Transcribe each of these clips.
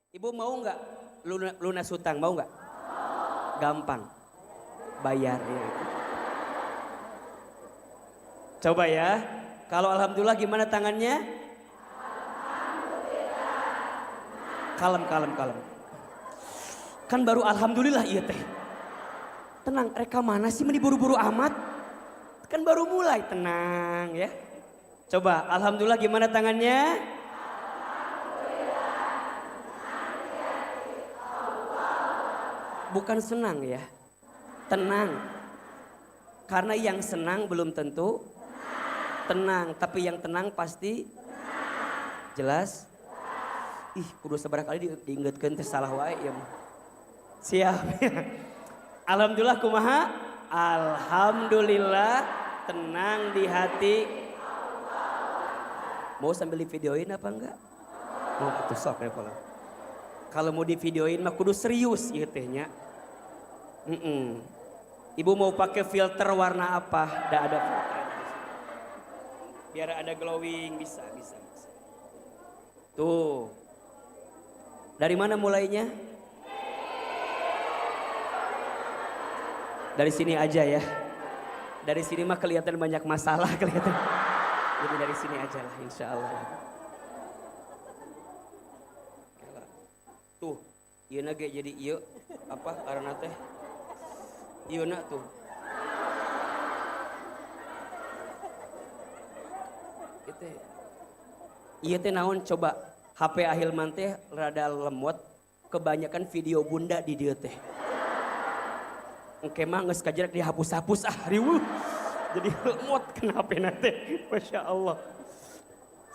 Ibu mau nggak lunas hutang, mau nggak? Gampang, bayar ya. Coba ya, kalau alhamdulillah gimana tangannya? Kalem, kalem, kalem. Kan baru alhamdulillah iya teh. Tenang, reka mana sih meni buru-buru amat? Kan baru mulai, tenang ya. Coba alhamdulillah gimana tangannya? Bukan senang ya, tenang. Karena yang senang belum tentu tenang, tapi yang tenang pasti jelas. Ih, kudu sabar kali diingetkeun teh salah wae ya. Siap. Alhamdulillah kumaha? Alhamdulillah tenang di hati. Mau sambil divideoin apa enggak? Mau atuh sok ya kalau mau divideoin mah kudu serius ieu teh nya. Ibu mau pakai filter warna apa? Nggak ada filter. Biar ada glowing, bisa. Tuh. Dari mana mulainya? Dari sini aja ya. Dari sini mah kelihatan banyak masalah kelihatan. Jadi dari sini aja lah insya Allah. Tuh, ieu na ge jadi ieu apa karena teh? Ieu na tuh. Ieu teh naon coba HP Ahilman teh rada lemot, kebanyakan video bunda di dieu teh. Engke mah geus kajerak dihapus-hapus riweuh. Jadi lemot kena HP na teh. Masya Allah.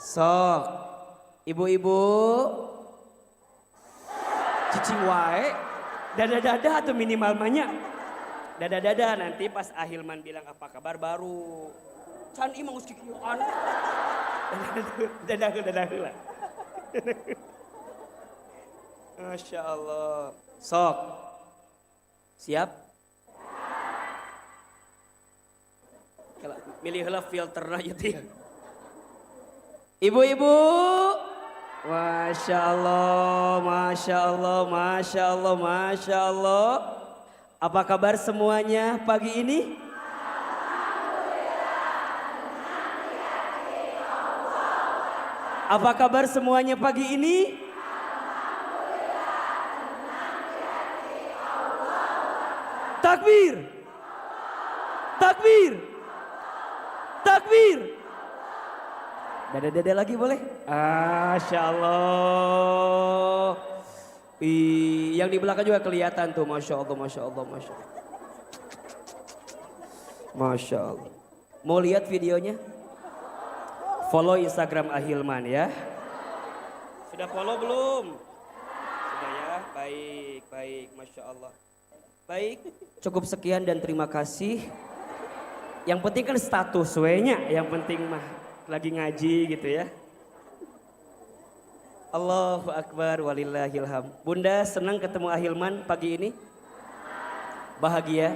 Sok, ibu-ibu cicing wae, dada-dada atau minimal banyak. Dada-dada nanti pas Ahilman bilang apa kabar baru. Can imang geus kikieuan. Dada heula. Masya Allah. Sok. Siap? Kalau milih heula filterna ieu. Ibu-ibu, Masya Allah, Masya Allah, Masya Allah, Masya Allah. Apa kabar semuanya pagi ini? Apa kabar semuanya pagi ini? Takbir, takbir, takbir. Dada-dada lagi boleh? Masya Allah. Yang di belakang juga kelihatan tuh. Masya Allah, Masya Allah, Masya Allah. Masya Allah. Mau lihat videonya? Follow Instagram Ahilman ya. Sudah follow belum? Sudah ya? Baik, baik. Masya Allah. Baik, cukup sekian dan terima kasih. Yang penting kan status we-nya. Yang penting mah lagi ngaji gitu ya. Allahu Akbar walillahilham. Bunda senang ketemu Ahilman pagi ini? Bahagia?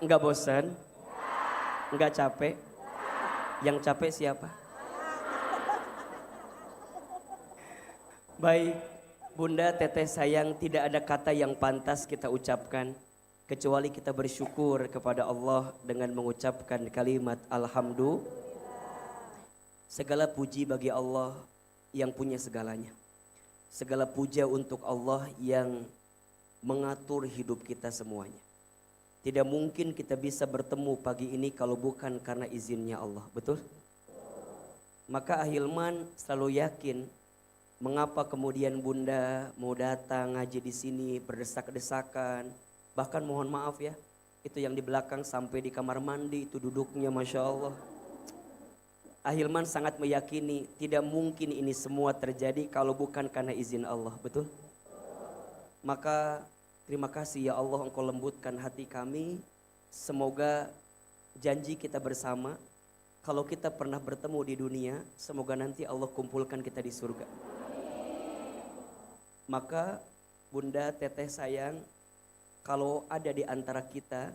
Enggak bosan? Enggak capek? Yang capek siapa? Baik, Bunda teteh sayang, tidak ada kata yang pantas kita ucapkan kecuali kita bersyukur kepada Allah dengan mengucapkan kalimat alhamdulillah. Segala puji bagi Allah yang punya segalanya. Segala puja untuk Allah yang mengatur hidup kita semuanya. Tidak mungkin kita bisa bertemu pagi ini kalau bukan karena izinnya Allah, betul? Maka Ahilman selalu yakin mengapa kemudian Bunda mau datang ngaji di sini berdesak-desakan. Bahkan mohon maaf ya, itu yang di belakang sampai di kamar mandi itu duduknya Masya Allah. Ahilman sangat meyakini tidak mungkin ini semua terjadi kalau bukan karena izin Allah, betul? Maka terima kasih ya Allah Engkau lembutkan hati kami. Semoga janji kita bersama, kalau kita pernah bertemu di dunia, semoga nanti Allah kumpulkan kita di surga. Maka Bunda teteh sayang, kalau ada di antara kita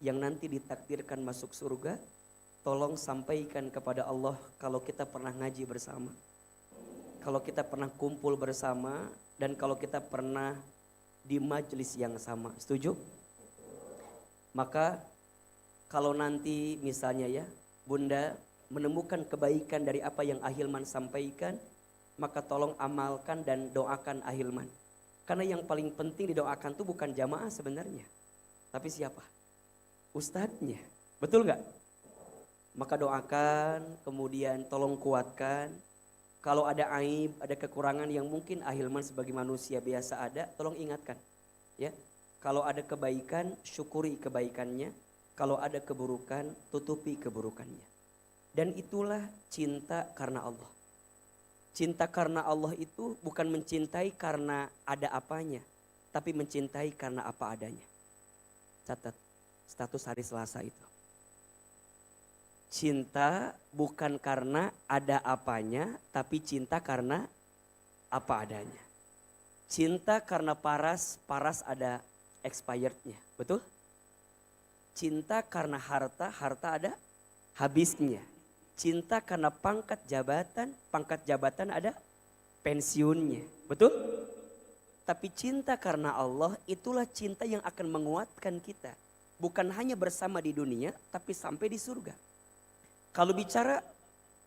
yang nanti ditakdirkan masuk surga, tolong sampaikan kepada Allah kalau kita pernah ngaji bersama. kalau kita pernah kumpul bersama dan kalau kita pernah di majelis yang sama. Setuju? Maka kalau nanti misalnya ya, Bunda menemukan kebaikan dari apa yang Ahilman sampaikan, maka tolong amalkan dan doakan Ahilman. Karena yang paling penting didoakan itu bukan jamaah sebenarnya. Tapi siapa? Ustadznya. Betul nggak? Maka doakan, kemudian tolong kuatkan. Kalau ada aib, ada kekurangan yang mungkin Ahilman sebagai manusia biasa ada, tolong ingatkan. Ya, kalau ada kebaikan, syukuri kebaikannya. Kalau ada keburukan, tutupi keburukannya. Dan itulah cinta karena Allah. Cinta karena Allah itu bukan mencintai karena ada apanya, tapi mencintai karena apa adanya. Catat status hari Selasa itu. Cinta bukan karena ada apanya, tapi cinta karena apa adanya. Cinta karena paras ada expirednya, betul? Cinta karena harta ada habisnya. Cinta karena pangkat jabatan ada pensiunnya, betul? Tapi cinta karena Allah itulah cinta yang akan menguatkan kita. Bukan hanya bersama di dunia, tapi sampai di surga. Kalau bicara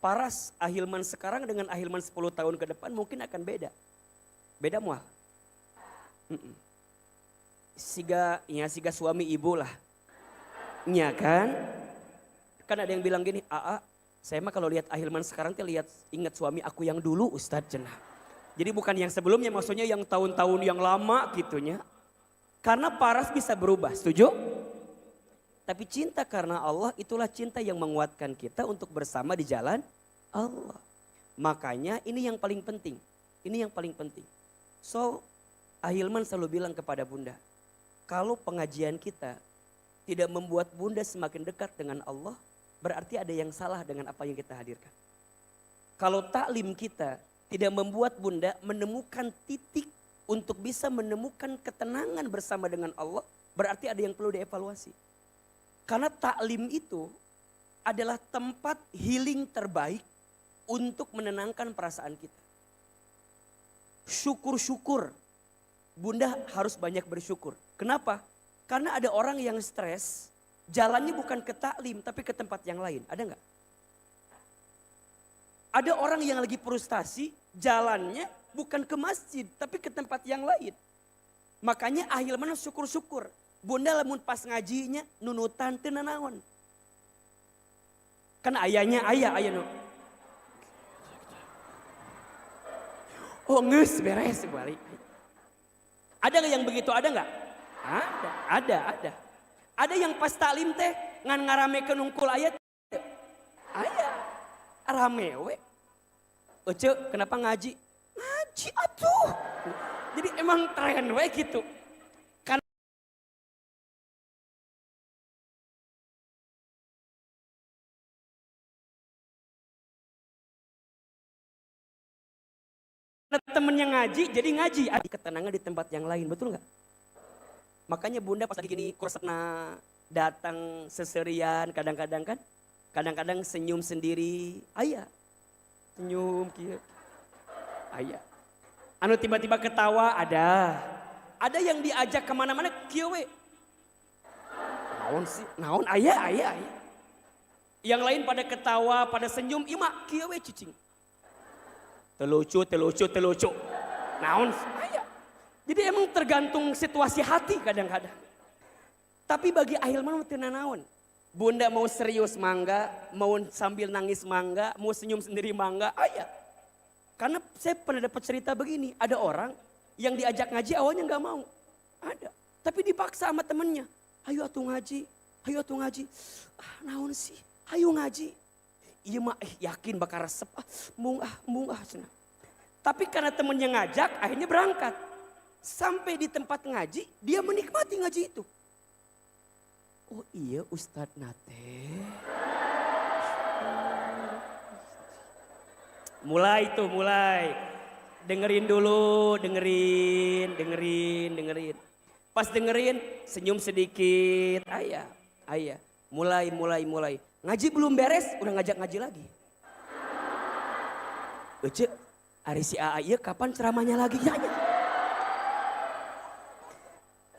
paras Ahilman sekarang dengan Ahilman 10 tahun ke depan mungkin akan beda. Beda mual. Siga suami ibu lah. Nya kan ada yang bilang gini, saya mah kalau lihat Ahilman sekarang tuh ingat suami aku yang dulu Ustadz cenah. Jadi bukan yang sebelumnya, maksudnya yang tahun-tahun yang lama gitunya. Karena paras bisa berubah, setuju? Tapi cinta karena Allah itulah cinta yang menguatkan kita untuk bersama di jalan Allah. Makanya ini yang paling penting. Ini yang paling penting. So, Ahilman selalu bilang kepada Bunda, kalau pengajian kita tidak membuat Bunda semakin dekat dengan Allah, berarti ada yang salah dengan apa yang kita hadirkan. Kalau taklim kita tidak membuat Bunda menemukan titik untuk bisa menemukan ketenangan bersama dengan Allah, berarti ada yang perlu dievaluasi. Karena taklim itu adalah tempat healing terbaik untuk menenangkan perasaan kita. Syukur-syukur. Bunda harus banyak bersyukur. Kenapa? Karena ada orang yang stres, jalannya bukan ke taklim tapi ke tempat yang lain. Ada nggak? Ada orang yang lagi frustasi, jalannya bukan ke masjid tapi ke tempat yang lain. Makanya Ahilman syukur-syukur. Bunda lamun pas ngajinya nunutan teu nanaon. Kan ayahnya ayah nu. Oh geus beres balik. Ada nggak yang begitu? Ada nggak? Ada. Ada yang pas taklim teh ngan ngaramekeun nungkul ayat. Aya. Rame we. Ece kenapa ngaji? Ngaji atuh. Jadi emang tren we gitu. Karena temennya ngaji, jadi ngaji. Ada ketenangan di tempat yang lain, betul nggak? Makanya Bunda pas lagi gini kursna datang seserian kadang-kadang kan. Kadang-kadang senyum sendiri. Ayah. Senyum kieu. Ayah. Anu tiba-tiba ketawa ada. Ada yang diajak kemana-mana kieu we. Naon sih? Naon ayah. Yang lain pada ketawa, pada senyum, ima kieu we cicing. Telucu. Naon sih? Ayah. Jadi emang tergantung situasi hati kadang-kadang. Tapi bagi Ahilman teu nanaon. Bunda mau serius mangga, mau sambil nangis mangga, mau senyum sendiri mangga, ayah. Karena saya pernah dapat cerita begini, ada orang yang diajak ngaji awalnya nggak mau. Ada. Tapi dipaksa sama temennya. Ayo atuh ngaji. Naon sih? Ayo ngaji. Iya mah yakin bakal resep. Mung cenah. Tapi karena temennya ngajak, akhirnya berangkat. Sampai di tempat ngaji, dia menikmati ngaji itu. Oh iya Ustadz Nate. Mulai. Dengerin dulu, dengerin. Pas dengerin, senyum sedikit. Ayah. Mulai. Ngaji belum beres, udah ngajak ngaji lagi. Ece, Ari si AA iya kapan ceramahnya lagi ya?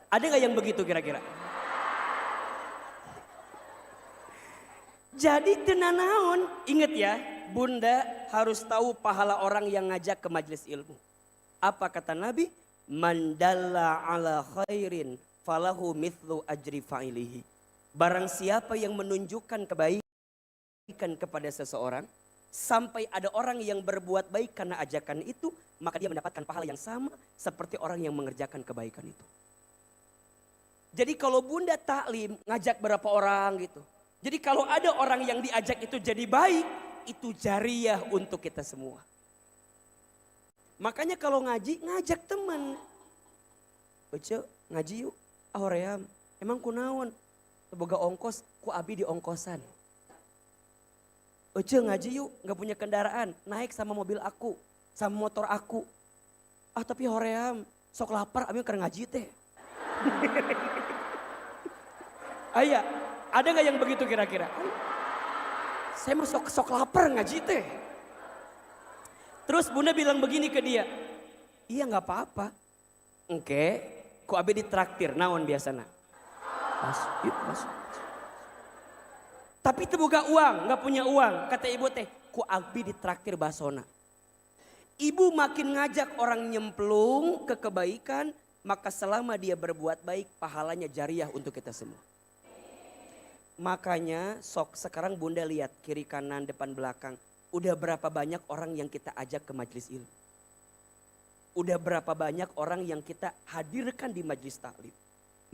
Ada nggak yang begitu kira-kira? Jadi tenanaon, ingat ya, bunda harus tahu pahala orang yang ngajak ke majelis ilmu. Apa kata Nabi? Man dalla ala khairin falahu mithlu ajri fa'ilihi. Barang siapa yang menunjukkan kebaikan kepada seseorang, sampai ada orang yang berbuat baik karena ajakan itu, maka dia mendapatkan pahala yang sama seperti orang yang mengerjakan kebaikan itu. Jadi kalau bunda taklim, ngajak berapa orang gitu. Jadi kalau ada orang yang diajak itu jadi baik, itu jariah untuk kita semua. Makanya kalau ngaji, ngajak teman. Ece, ngaji yuk. Ahoream, emang kunaon? Boga ongkos, ku abi di ongkosan. Ece ngaji yuk, gak punya kendaraan. Naik sama mobil aku, sama motor aku. Ah tapi hoream, sok lapar, abi karena ngaji teh. Ayah, ada gak yang begitu kira-kira? Saya mah sok lapar ngaji teh. Terus bunda bilang begini ke dia. Iya gak apa-apa. Oke, ku abi ditraktir, naon biasana? Masuk. Tapi itu buka uang, gak punya uang. Kata ibu teh, ku abi ditraktir basona. Ibu makin ngajak orang nyemplung ke kebaikan, maka selama dia berbuat baik, pahalanya jariah untuk kita semua. Makanya sok sekarang bunda lihat kiri kanan depan belakang. Udah berapa banyak orang yang kita ajak ke majelis ilmu. Udah berapa banyak orang yang kita hadirkan di majelis taklim.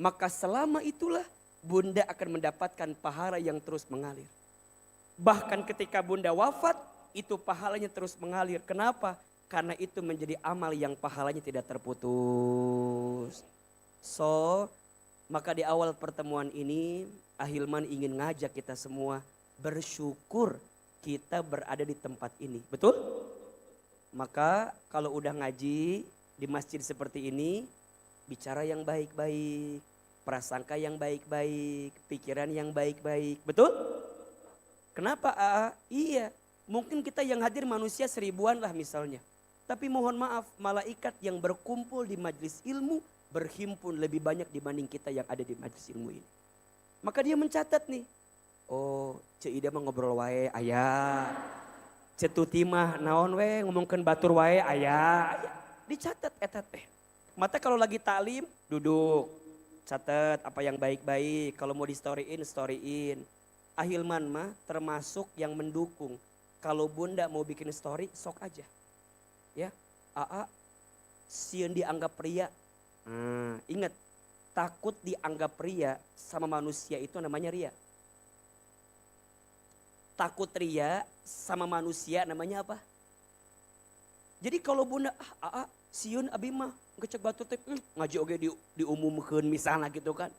Maka selama itulah bunda akan mendapatkan pahala yang terus mengalir. Bahkan ketika bunda wafat, itu pahalanya terus mengalir. Kenapa? Karena itu menjadi amal yang pahalanya tidak terputus. Maka di awal pertemuan ini, Ahilman ingin ngajak kita semua bersyukur kita berada di tempat ini. Betul? Maka kalau udah ngaji di masjid seperti ini, bicara yang baik-baik, prasangka yang baik-baik, pikiran yang baik-baik. Betul? Kenapa? Iya, mungkin kita yang hadir manusia 1000-an lah misalnya. Tapi mohon maaf, malaikat yang berkumpul di majelis ilmu berhimpun lebih banyak dibanding kita yang ada di majelis ilmu ini. Maka dia mencatat nih. Oh, Cik Ida mah ngobrol wae aya. Cetuti mah naon we ngomongkeun batur wae aya. Dicatat eta teh. Mata kalau lagi taklim duduk. Catat apa yang baik-baik. Kalau mau di storyin. Ahilman mah termasuk yang mendukung. Kalau bunda mau bikin story sok aja. Ya, sieun dianggap pria. Ingat, takut dianggap ria sama manusia itu namanya ria. Takut ria sama manusia namanya apa? Jadi kalau bunda, sieun abi mah ngecek batu teh, ngaji oge diumumkeun misalnya gitu kan.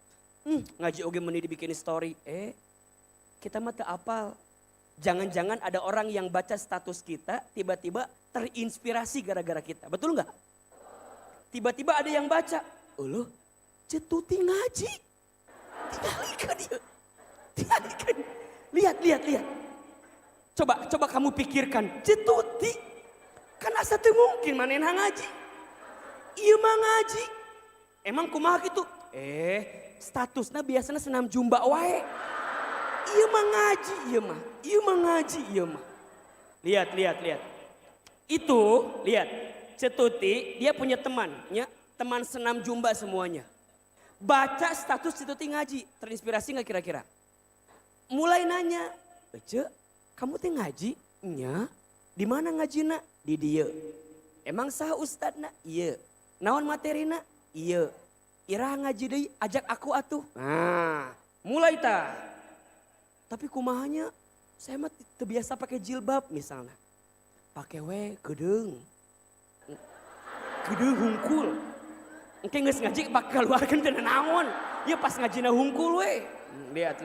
Ngaji oge meuni dibikin story. Kita mah teu apal. Jangan-jangan ada orang yang baca status kita tiba-tiba terinspirasi gara-gara kita. Betul nggak? Tiba-tiba ada yang baca. Loh, Cetuti ngaji. Tinggalkan dia. Tinggalkan. Lihat. Coba kamu pikirkan. Cetuti. Kan asa teu mungkin manehna ngaji. Ieu mah ngaji. Emang kumaha gitu? Statusnya biasanya senam jumba wae. Ieu mah ngaji, ieu mah. Lihat. Itu, lihat. Cetuti, dia punya teman, ya. Teman senam jumba semuanya. Baca status Cetuti ngaji, terinspirasi gak kira-kira? Mulai nanya, Ece, kamu teh ngaji? Nya, di mana ngajina? Di dieu. Emang sah ustadna? Iya. Naon materina? Iya. Ira ngaji deui, ajak aku atuh. Nah, mulai tah. Tapi kumahanya, saya mah terbiasa pakai jilbab misalnya. Pakai gedeung hungkul. Engke geus ngaji bakal keluarkeun teu naon. Ya pas ngajina hungkul we. Lihat.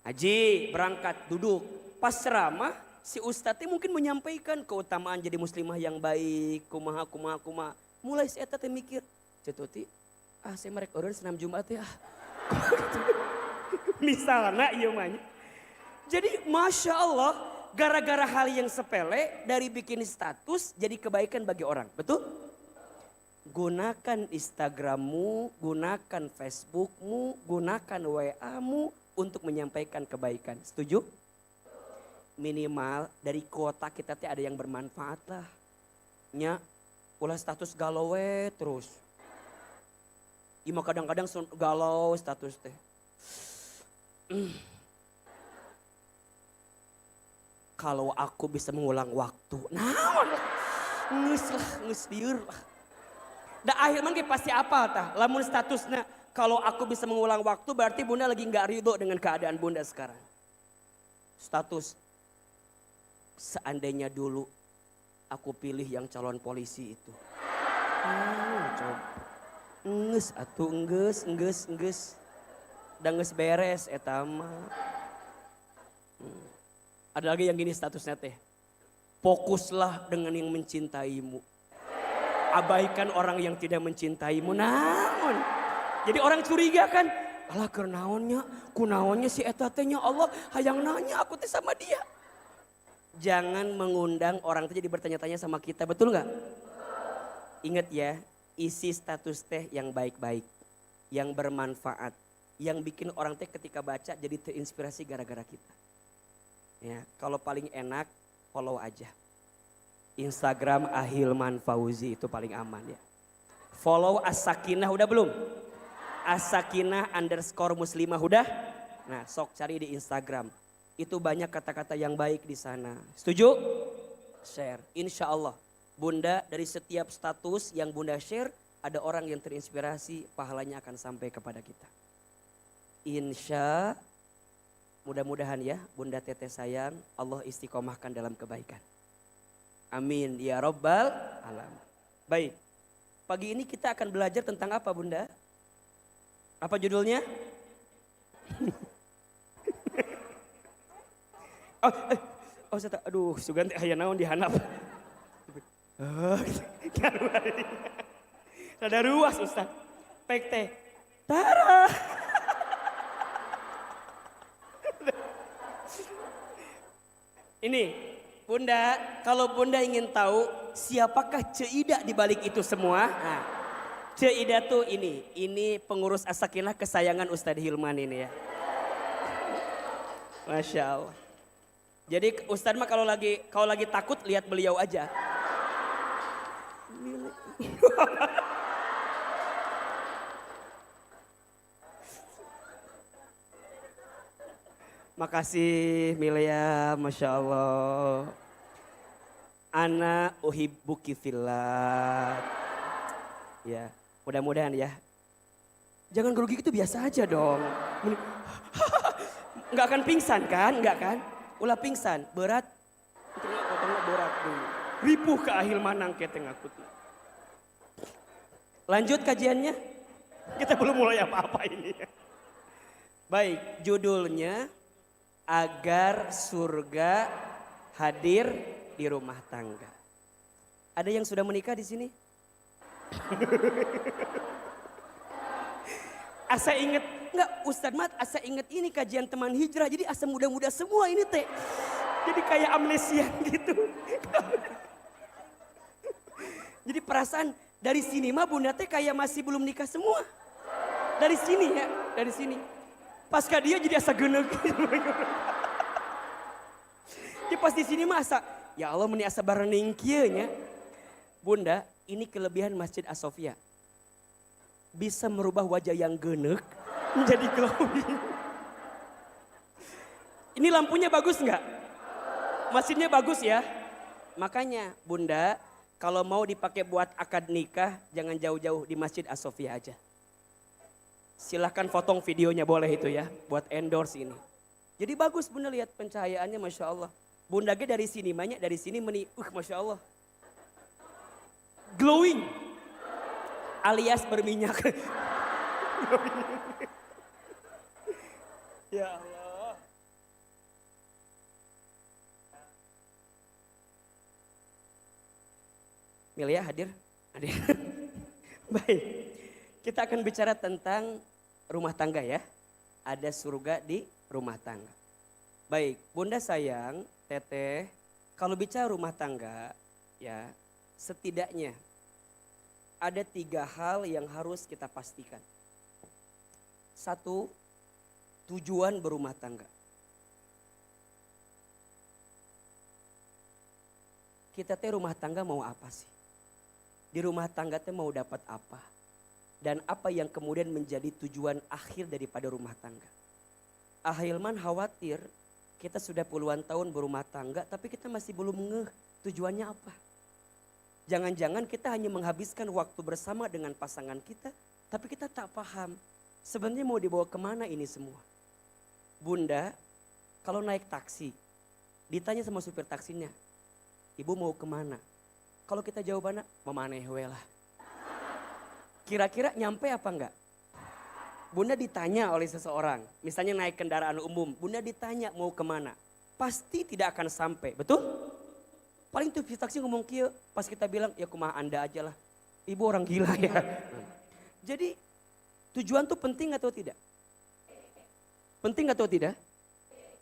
Ngaji, berangkat, duduk. Pas ceramah, si ustadz mungkin menyampaikan keutamaan jadi muslimah yang baik, kumaha. Mulai si eta teh mikir, Cetuti, saya merek eureun senam Jumat ya. Misalnya iya mah. Jadi Masya Allah, Gara-gara hal yang sepele dari bikin status jadi kebaikan bagi orang. Betul? Gunakan Instagrammu, gunakan Facebookmu, gunakan WA-mu untuk menyampaikan kebaikan. Setuju? Minimal dari kuota kita ada yang bermanfaat lah. Nya, ulah status galau terus. Ima kadang-kadang galau status teh. Kalau aku bisa mengulang waktu, naon lah, nges dieur lah. Da akhirnya pasti apa tah? Lamun statusnya kalau aku bisa mengulang waktu berarti bunda lagi nggak ridho dengan keadaan bunda sekarang. Status, seandainya dulu aku pilih yang calon polisi itu. Coba. Nges atuh nges. Da nges beres eta mah. Ada lagi yang gini statusnya teh. Fokuslah dengan yang mencintaimu. Abaikan orang yang tidak mencintaimu. Naon? Jadi orang curiga kan. Alah kernaonnya, kunaonnya si eta teh nya Allah hayang nanya aku teh sama dia. Jangan mengundang orang teh jadi bertanya-tanya sama kita, betul nggak? Ingat ya, isi status teh yang baik-baik, yang bermanfaat, yang bikin orang teh ketika baca jadi terinspirasi gara-gara kita. Ya, kalau paling enak follow aja. Instagram Ahilman Fauzi itu paling aman ya. Follow As-Sakinah udah belum? As-Sakinah _muslimah udah? Nah, sok cari di Instagram. Itu banyak kata-kata yang baik di sana. Setuju? Share. Insya Allah, bunda dari setiap status yang bunda share ada orang yang terinspirasi, pahalanya akan sampai kepada kita. Insya mudah-mudahan ya bunda teteh sayang Allah istiqomahkan dalam kebaikan. Amin ya Rabbal alamin. Baik, pagi ini kita akan belajar tentang apa bunda? Apa judulnya? Aduh, suganti aya naon dihanap. Rada ruas Ustaz. Pek teh. Tara. Ini, bunda, kalau bunda ingin tahu siapakah Ceidah di balik itu semua? Nah, Ceidah tuh ini pengurus As-Sakinah kesayangan Ustadz Hilman ini ya. Masya Allah. Jadi Ustadz mah kalau lagi takut lihat beliau aja. Makasih Milea, Masya Allah. Ana uhibbuki fillah. Ya, mudah-mudahan ya. Jangan grogi gitu, biasa aja dong. Nggak akan pingsan kan? Nggak kan? Ulah pingsan, berat. Potongnya berat dulu. Ripuh ke ahil manang kita ngakut. Lanjut kajiannya. Kita belum mulai apa-apa ini. Baik, judulnya agar surga hadir di rumah tangga. Ada yang sudah menikah di sini? Asa inget, enggak Ustadz Mat, asa inget ini kajian teman hijrah, jadi asa muda-muda semua ini teh. Jadi kayak amnesia gitu. Jadi perasaan dari sini mah bunda teh kayak masih belum nikah semua. Dari sini ya, dari sini. Pasca dia jadi asa genek. Jadi pas di sini mah asa, ya Allah meni asa barening kieu nya. Bunda, ini kelebihan Masjid As-Sofia. Bisa merubah wajah yang genek menjadi glowing. Ini lampunya bagus nggak? Mesinnya bagus ya. Makanya bunda, kalau mau dipakai buat akad nikah, jangan jauh-jauh di Masjid As-Sofia aja. Silahkan potong videonya boleh itu ya, buat endorse ini. Jadi bagus bunda lihat pencahayaannya, Masya Allah. Bunda ge dari sini banyak, dari sini Masya Allah. Glowing. Alias berminyak. Ya Allah. Milia hadir? Hadir. Baik. Kita akan bicara tentang rumah tangga ya. Ada surga di rumah tangga. Baik, bunda sayang, Teteh, kalau bicara rumah tangga, ya setidaknya ada 3 hal yang harus kita pastikan. Satu, tujuan berumah tangga. Kita teh rumah tangga mau apa sih? Di rumah tangga teh mau dapat apa? Dan apa yang kemudian menjadi tujuan akhir daripada rumah tangga? Ahilman khawatir kita sudah puluhan tahun berumah tangga tapi kita masih belum ngeh tujuannya apa. Jangan-jangan kita hanya menghabiskan waktu bersama dengan pasangan kita tapi kita tak paham sebenarnya mau dibawa kemana ini semua. Bunda, kalau naik taksi ditanya sama supir taksinya, ibu mau kemana? Kalau kita jawabannya, memaneh we lah. Kira-kira nyampe apa enggak? Bunda ditanya oleh seseorang, misalnya naik kendaraan umum, bunda ditanya mau kemana? Pasti tidak akan sampai, betul? Paling tuh taksi ngomong kieu, pas kita bilang ya kumaha anda aja lah. Ibu orang gila ya. Jadi tujuan tuh penting atau tidak? Penting atau tidak?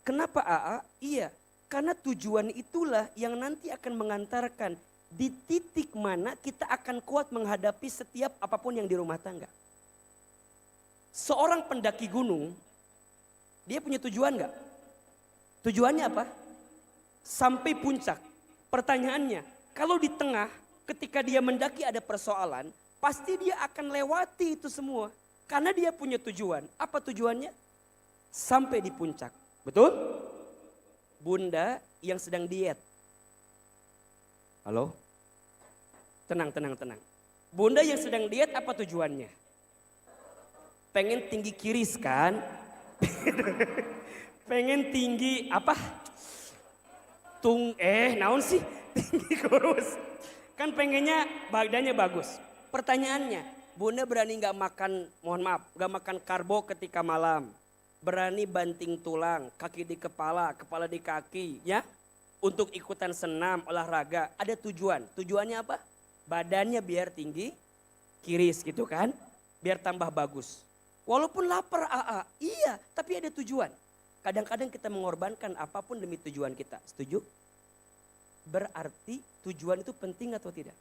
Kenapa AA? Iya, karena tujuan itulah yang nanti akan mengantarkan di titik mana kita akan kuat menghadapi setiap apapun yang di rumah tangga. Seorang pendaki gunung, dia punya tujuan enggak? Tujuannya apa? Sampai puncak. Pertanyaannya, kalau di tengah ketika dia mendaki ada persoalan, pasti dia akan lewati itu semua. Karena dia punya tujuan. Apa tujuannya? Sampai di puncak. Betul? Bunda yang sedang diet. Halo? Tenang. Bunda yang sedang diet apa tujuannya? Pengen tinggi kiris kan? Pengen tinggi apa? Naon sih? Tinggi kurus. Kan pengennya badannya bagus. Pertanyaannya, Bunda berani gak makan, gak makan karbo ketika malam. Berani banting tulang, kaki di kepala, kepala di kaki, ya? Untuk ikutan senam, olahraga, ada tujuan. Tujuannya apa? Badannya biar tinggi, kiris gitu kan? Biar tambah bagus. Walaupun lapar AA, iya, tapi ada tujuan. Kadang-kadang kita mengorbankan apapun demi tujuan kita, setuju? Berarti tujuan itu penting atau tidak?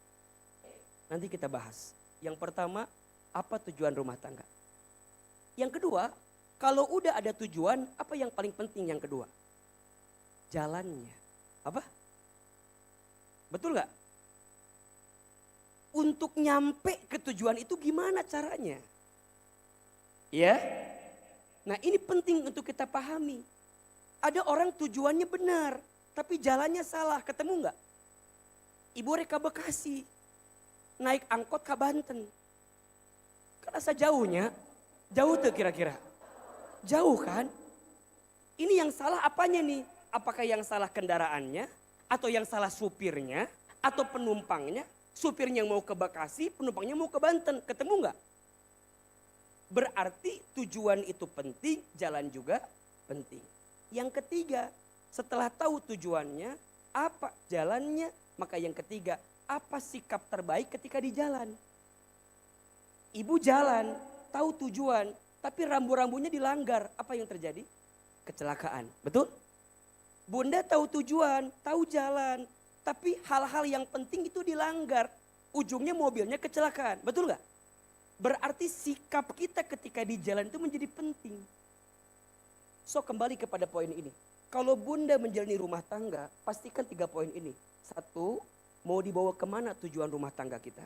Nanti kita bahas. Yang pertama, apa tujuan rumah tangga? Yang kedua, kalau udah ada tujuan, apa yang paling penting yang kedua? Jalannya. Apa? Betul gak? Untuk nyampe ke tujuan itu gimana caranya? Ya? Nah ini penting untuk kita pahami. Ada orang tujuannya benar, tapi jalannya salah. Ketemu gak? Ibu reka Bekasi, naik angkot ke Banten. Kerasa jauhnya, jauh tuh kira-kira. Jauh kan? Ini yang salah apanya nih? Apakah yang salah kendaraannya? Atau yang salah supirnya? Atau penumpangnya? Supirnya mau ke Bekasi, penumpangnya mau ke Banten. Ketemu gak? Berarti tujuan itu penting, jalan juga penting. Yang ketiga, setelah tahu tujuannya, apa jalannya, maka yang ketiga, apa sikap terbaik ketika di jalan. Ibu jalan, tahu tujuan, tapi rambu-rambunya dilanggar, apa yang terjadi? Kecelakaan, betul? Bunda tahu tujuan, tahu jalan, tapi hal-hal yang penting itu dilanggar. Ujungnya mobilnya kecelakaan, betul gak? Berarti sikap kita ketika di jalan itu menjadi penting. So kembali kepada poin ini. Kalau bunda menjalani rumah tangga, pastikan 3 poin ini. 1, mau dibawa kemana tujuan rumah tangga kita.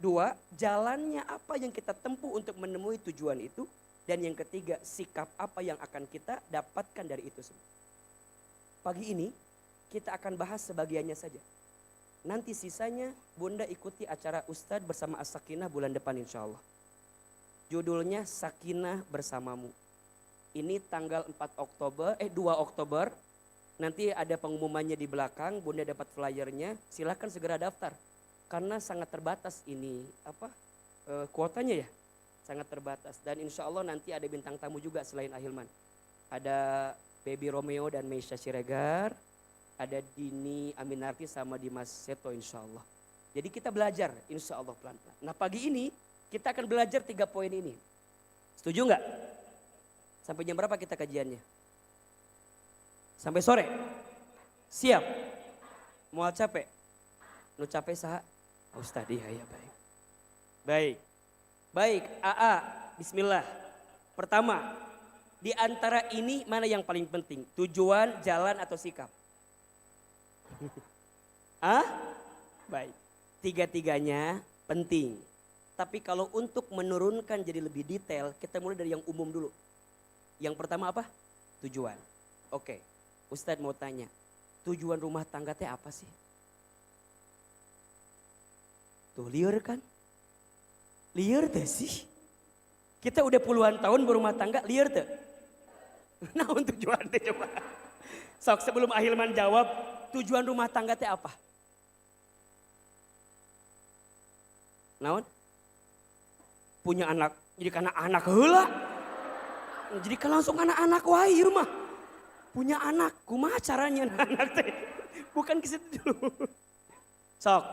2, jalannya apa yang kita tempuh untuk menemui tujuan itu. Dan yang ketiga, sikap apa yang akan kita dapatkan dari itu semua. Pagi ini kita akan bahas sebagiannya saja. Nanti sisanya bunda ikuti acara Ustadz bersama As-Sakinah bulan depan insya Allah. Judulnya Sakinah Bersamamu. Ini tanggal 2 Oktober. Nanti ada pengumumannya di belakang, bunda dapat flyernya. Silakan segera daftar. Karena sangat terbatas ini kuotanya ya. Sangat terbatas. Dan insya Allah nanti ada bintang tamu juga selain Ahilman. Ada Baby Romeo dan Meisha Siregar. Ada Dini Aminarti sama Dimas Seto insya Allah. Jadi kita belajar insya Allah pelan-pelan. Nah pagi ini kita akan belajar 3 poin ini. Setuju nggak? Sampai jam berapa kita kajiannya? Sampai sore? Siap? Moal capek? Nu capek saha? Ustaz, iya ya baik. Baik. Baik, AA, bismillah. Pertama, di antara ini mana yang paling penting? Tujuan, jalan, atau sikap? Ah? Baik. Tiga-tiganya penting. Tapi kalau untuk menurunkan jadi lebih detail, kita mulai dari yang umum dulu. Yang pertama apa? Tujuan. Oke, Ustadz mau tanya, tujuan rumah tangga teh apa sih? Tuh liar kan? Liar teh sih. Kita udah puluhan tahun berumah tangga, liar teh. Naon tujuan teh coba. Sok sebelum Ahilman jawab, tujuan rumah tangga teh apa? Naon? Punya anak, jadi karena anak heula. Jadi kan langsung anak-anak wae ieu mah. Punya anak, kumaha caranya anak teh? Bukan ke situ dulu. Sok,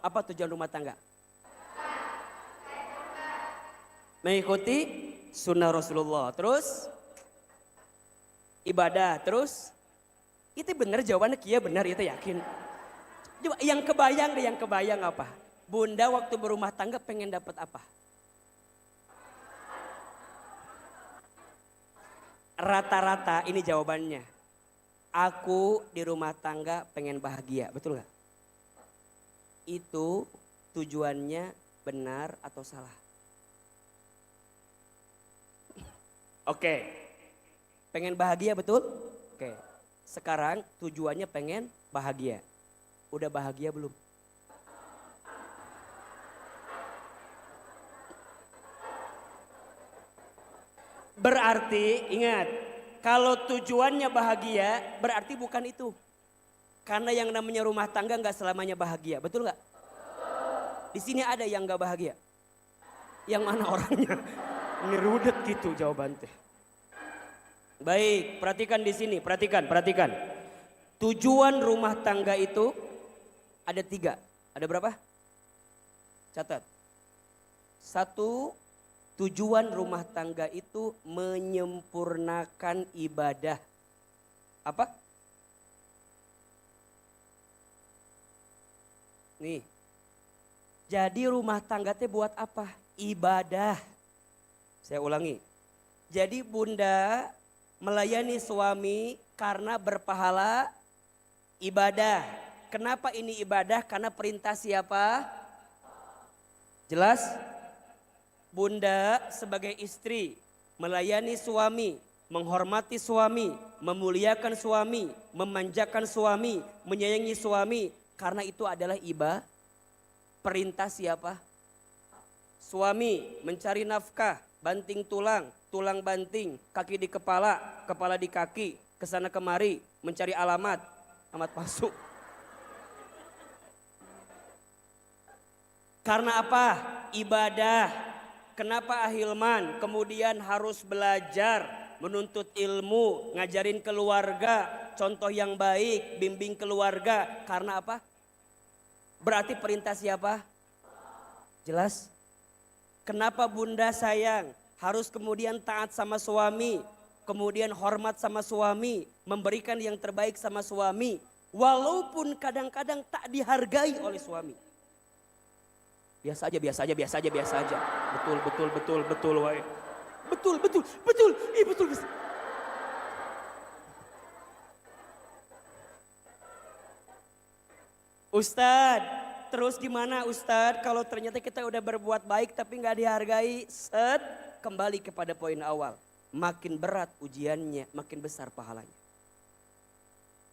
apa tujuan rumah tangga? Mengikuti sunnah Rasulullah. Terus ibadah. Terus itu benar jawabannya kia benar itu yakin. Coba yang kebayang deh, yang kebayang apa? Bunda waktu berumah tangga pengen dapat apa? Rata-rata ini jawabannya. Aku di rumah tangga pengen bahagia, betul gak? Itu tujuannya benar atau salah? Oke, pengen bahagia betul? Oke, sekarang tujuannya pengen bahagia. Udah bahagia belum? Berarti ingat, kalau tujuannya bahagia berarti bukan itu. Karena yang namanya rumah tangga nggak selamanya bahagia, betul nggak? Di sini ada yang nggak bahagia. Yang mana orangnya? Ini rudet gitu jawaban teh. Baik, perhatikan di sini, perhatikan. Tujuan rumah tangga itu ada 3. Ada berapa? Catat. 1, tujuan rumah tangga itu menyempurnakan ibadah. Apa? Nih. Jadi rumah tangga teh buat apa? Ibadah. Saya ulangi. Jadi bunda melayani suami karena berpahala ibadah. Kenapa ini ibadah? Karena perintah siapa? Jelas? Bunda sebagai istri melayani suami, menghormati suami, memuliakan suami, memanjakan suami, menyayangi suami. Karena itu adalah ibadah. Perintah siapa? Suami mencari nafkah, banting tulang, tulang banting, kaki di kepala, kepala di kaki, kesana kemari, mencari alamat palsu. Karena apa? Ibadah. Kenapa Ahilman kemudian harus belajar, menuntut ilmu, ngajarin keluarga, contoh yang baik, bimbing keluarga. Karena apa? Berarti perintah siapa? Jelas? Kenapa bunda sayang harus kemudian taat sama suami, kemudian hormat sama suami, memberikan yang terbaik sama suami, walaupun kadang-kadang tak dihargai oleh suami. Biasa aja. Betul, wae. Betul. Ih, betul. Ustadz, terus gimana Ustadz kalau ternyata kita udah berbuat baik tapi nggak dihargai? Kembali kepada poin awal. Makin berat ujiannya, makin besar pahalanya.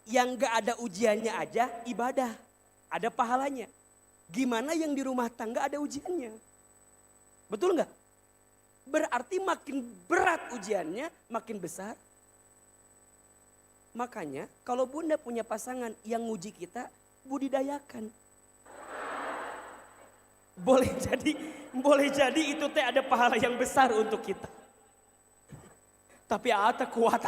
Yang nggak ada ujiannya aja ibadah, ada pahalanya. Gimana yang di rumah tangga ada ujiannya? Betul nggak? Berarti makin berat ujiannya, makin besar. Makanya kalau bunda punya pasangan yang nguji kita, budidayakan. Boleh jadi itu teh ada pahala yang besar untuk kita. Tapi ata kuat.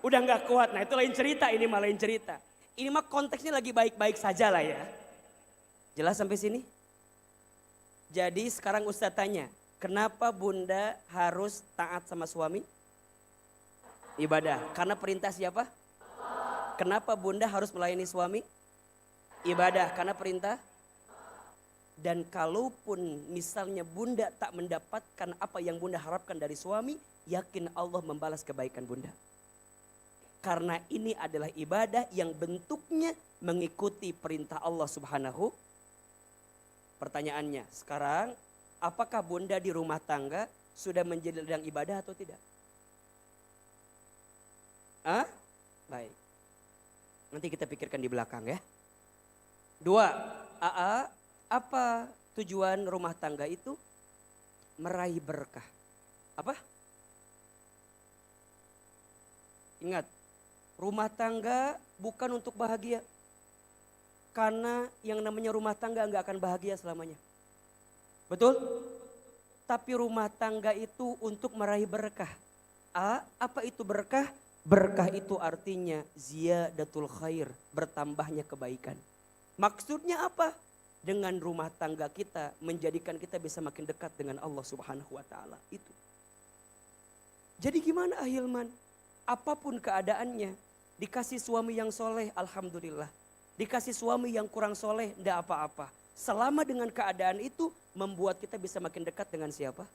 Udah nggak kuat. Nah itu lain cerita, ini mah lain cerita. Ini mah konteksnya lagi baik-baik saja lah ya. Jelas sampai sini? Jadi sekarang Ustadz tanya, kenapa bunda harus taat sama suami? Ibadah. Karena perintah siapa? Kenapa bunda harus melayani suami? Ibadah, karena perintah. Dan kalaupun misalnya bunda tak mendapatkan apa yang bunda harapkan dari suami, yakin Allah membalas kebaikan bunda. Karena ini adalah ibadah yang bentuknya mengikuti perintah Allah Subhanahu. Pertanyaannya sekarang, apakah bunda di rumah tangga sudah menjadi ladang ibadah atau tidak? Baik. Nanti kita pikirkan di belakang ya. 2, apa tujuan rumah tangga itu? Meraih berkah. Apa? Ingat, rumah tangga bukan untuk bahagia. Karena yang namanya rumah tangga nggak akan bahagia selamanya. Betul? Tapi rumah tangga itu untuk meraih berkah. Apa itu berkah? Berkah itu artinya ziyadatul khair, bertambahnya kebaikan. Maksudnya apa? Dengan rumah tangga kita menjadikan kita bisa makin dekat dengan Allah Subhanahu wa taala itu. Jadi gimana Ahilman? Apapun keadaannya, dikasih suami yang soleh, alhamdulillah. Dikasih suami yang kurang soleh, enggak apa-apa. Selama dengan keadaan itu membuat kita bisa makin dekat dengan siapa?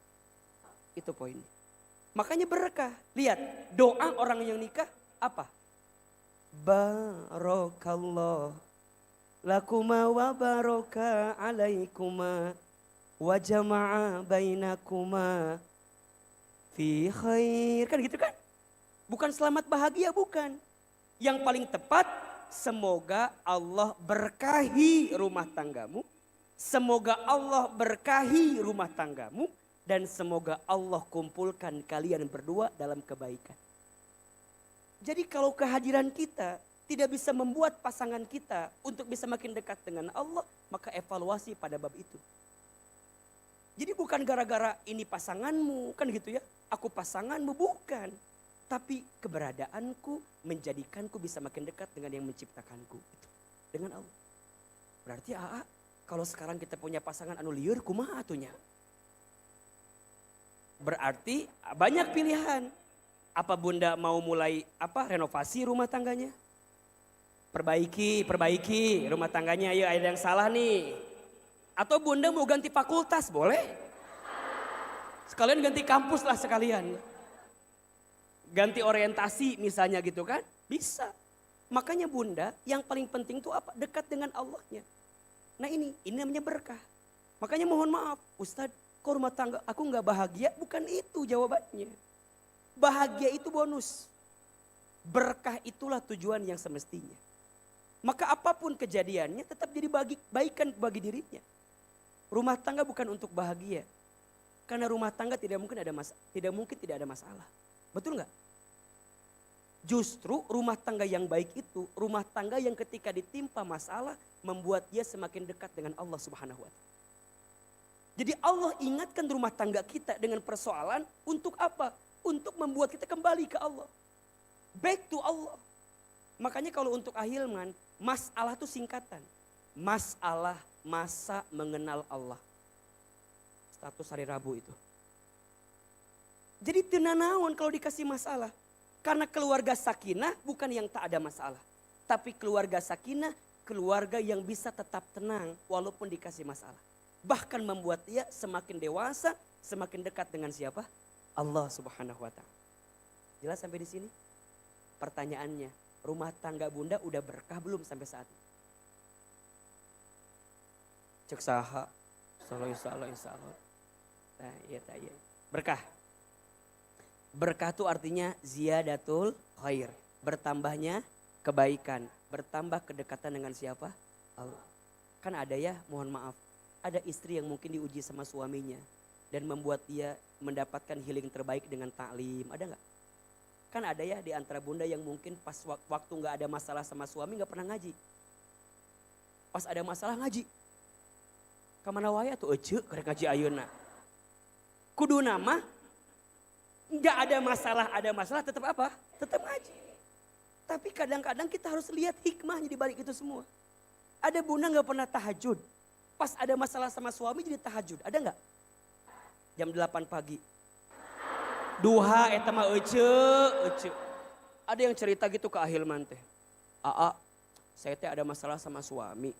Itu poinnya. Makanya berkah. Lihat, doa orang yang nikah apa? Barakallah lakuma wa baraka alaikuma wa jama'a bainakuma fi khair. Kan gitu kan? Bukan selamat bahagia, bukan. Yang paling tepat, semoga Allah berkahi rumah tanggamu. Semoga Allah berkahi rumah tanggamu. Dan semoga Allah kumpulkan kalian berdua dalam kebaikan. Jadi kalau kehadiran kita tidak bisa membuat pasangan kita untuk bisa makin dekat dengan Allah, maka evaluasi pada bab itu. Jadi bukan gara-gara ini pasanganmu, kan gitu ya. Aku pasanganmu, bukan. Tapi keberadaanku menjadikanku bisa makin dekat dengan yang menciptakanku. Itu. Dengan Allah. Berarti kalau sekarang kita punya pasangan anu lieur, kumaha atunya? Berarti banyak pilihan. Apa bunda mau mulai renovasi rumah tangganya? Perbaiki rumah tangganya. Ayo ada yang salah nih. Atau bunda mau ganti fakultas, boleh? Sekalian ganti kampus lah sekalian. Ganti orientasi misalnya gitu kan? Bisa. Makanya bunda yang paling penting itu apa? Dekat dengan Allahnya. Nah ini namanya berkah. Makanya mohon maaf Ustadz, kok rumah tangga aku gak bahagia? Bukan itu jawabannya. Bahagia itu bonus. Berkah itulah tujuan yang semestinya. Maka apapun kejadiannya tetap jadi baikan bagi dirinya. Rumah tangga bukan untuk bahagia. Karena rumah tangga tidak mungkin tidak ada masalah. Betul gak? Justru rumah tangga yang baik itu, rumah tangga yang ketika ditimpa masalah membuat dia semakin dekat dengan Allah Subhanahu wa taala. Jadi Allah ingatkan rumah tangga kita dengan persoalan untuk apa? Untuk membuat kita kembali ke Allah. Back to Allah. Makanya kalau untuk Ahilman, masalah itu singkatan. Masalah masa mengenal Allah. Status hari Rabu itu. Jadi tenanawan kalau dikasih masalah. Karena keluarga sakinah bukan yang tak ada masalah. Tapi keluarga sakinah, keluarga yang bisa tetap tenang walaupun dikasih masalah. Bahkan membuat dia semakin dewasa, semakin dekat dengan siapa? Allah Subhanahu wa taala. Jelas sampai di sini? Pertanyaannya, rumah tangga bunda udah berkah belum sampai saat ini? Cek saha. Insyaallah. Nah, iya. Berkah. Berkah itu artinya ziyadatul khair. Bertambahnya kebaikan. Bertambah kedekatan dengan siapa? Allah. Kan ada ya, mohon maaf. Ada istri yang mungkin diuji sama suaminya. Dan membuat dia mendapatkan healing terbaik dengan taklim. Ada gak? Kan ada ya di antara bunda yang mungkin pas waktu gak ada masalah sama suami gak pernah ngaji. Pas ada masalah ngaji. Kamana waya tuh ece karek ngaji ayeuna. Kudu nama gak ada masalah tetap apa? Tetap ngaji. Tapi kadang-kadang kita harus lihat hikmahnya di balik itu semua. Ada bunda gak pernah tahajud. Pas ada masalah sama suami jadi tahajud. Ada gak? Jam 8 pagi. Duha eta mah ece. Ada yang cerita gitu ke Ahilman teh. Aa, saya teh ada masalah sama suami.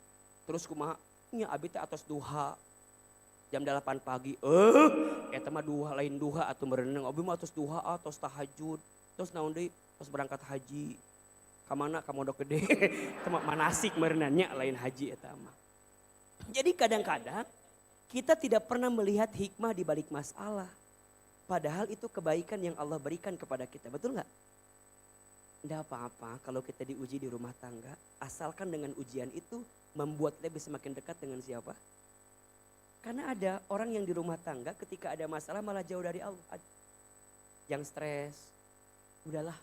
Terus kumaha? Nya abi teh atos duha. Jam 8 pagi. Eta mah duha lain duha atuh merenang. Abi mah atos duha atos tahajud. Terus naon deui? Pas berangkat haji. Kamana ka Mondok Gede. Eta mah manasik merenangnya lain haji eta mah. Jadi kadang-kadang kita tidak pernah melihat hikmah di balik masalah. Padahal itu kebaikan yang Allah berikan kepada kita. Betul nggak? Tidak apa-apa kalau kita diuji di rumah tangga. Asalkan dengan ujian itu membuat kita bisa semakin dekat dengan siapa? Karena ada orang yang di rumah tangga ketika ada masalah malah jauh dari Allah. Yang stres. Udahlah,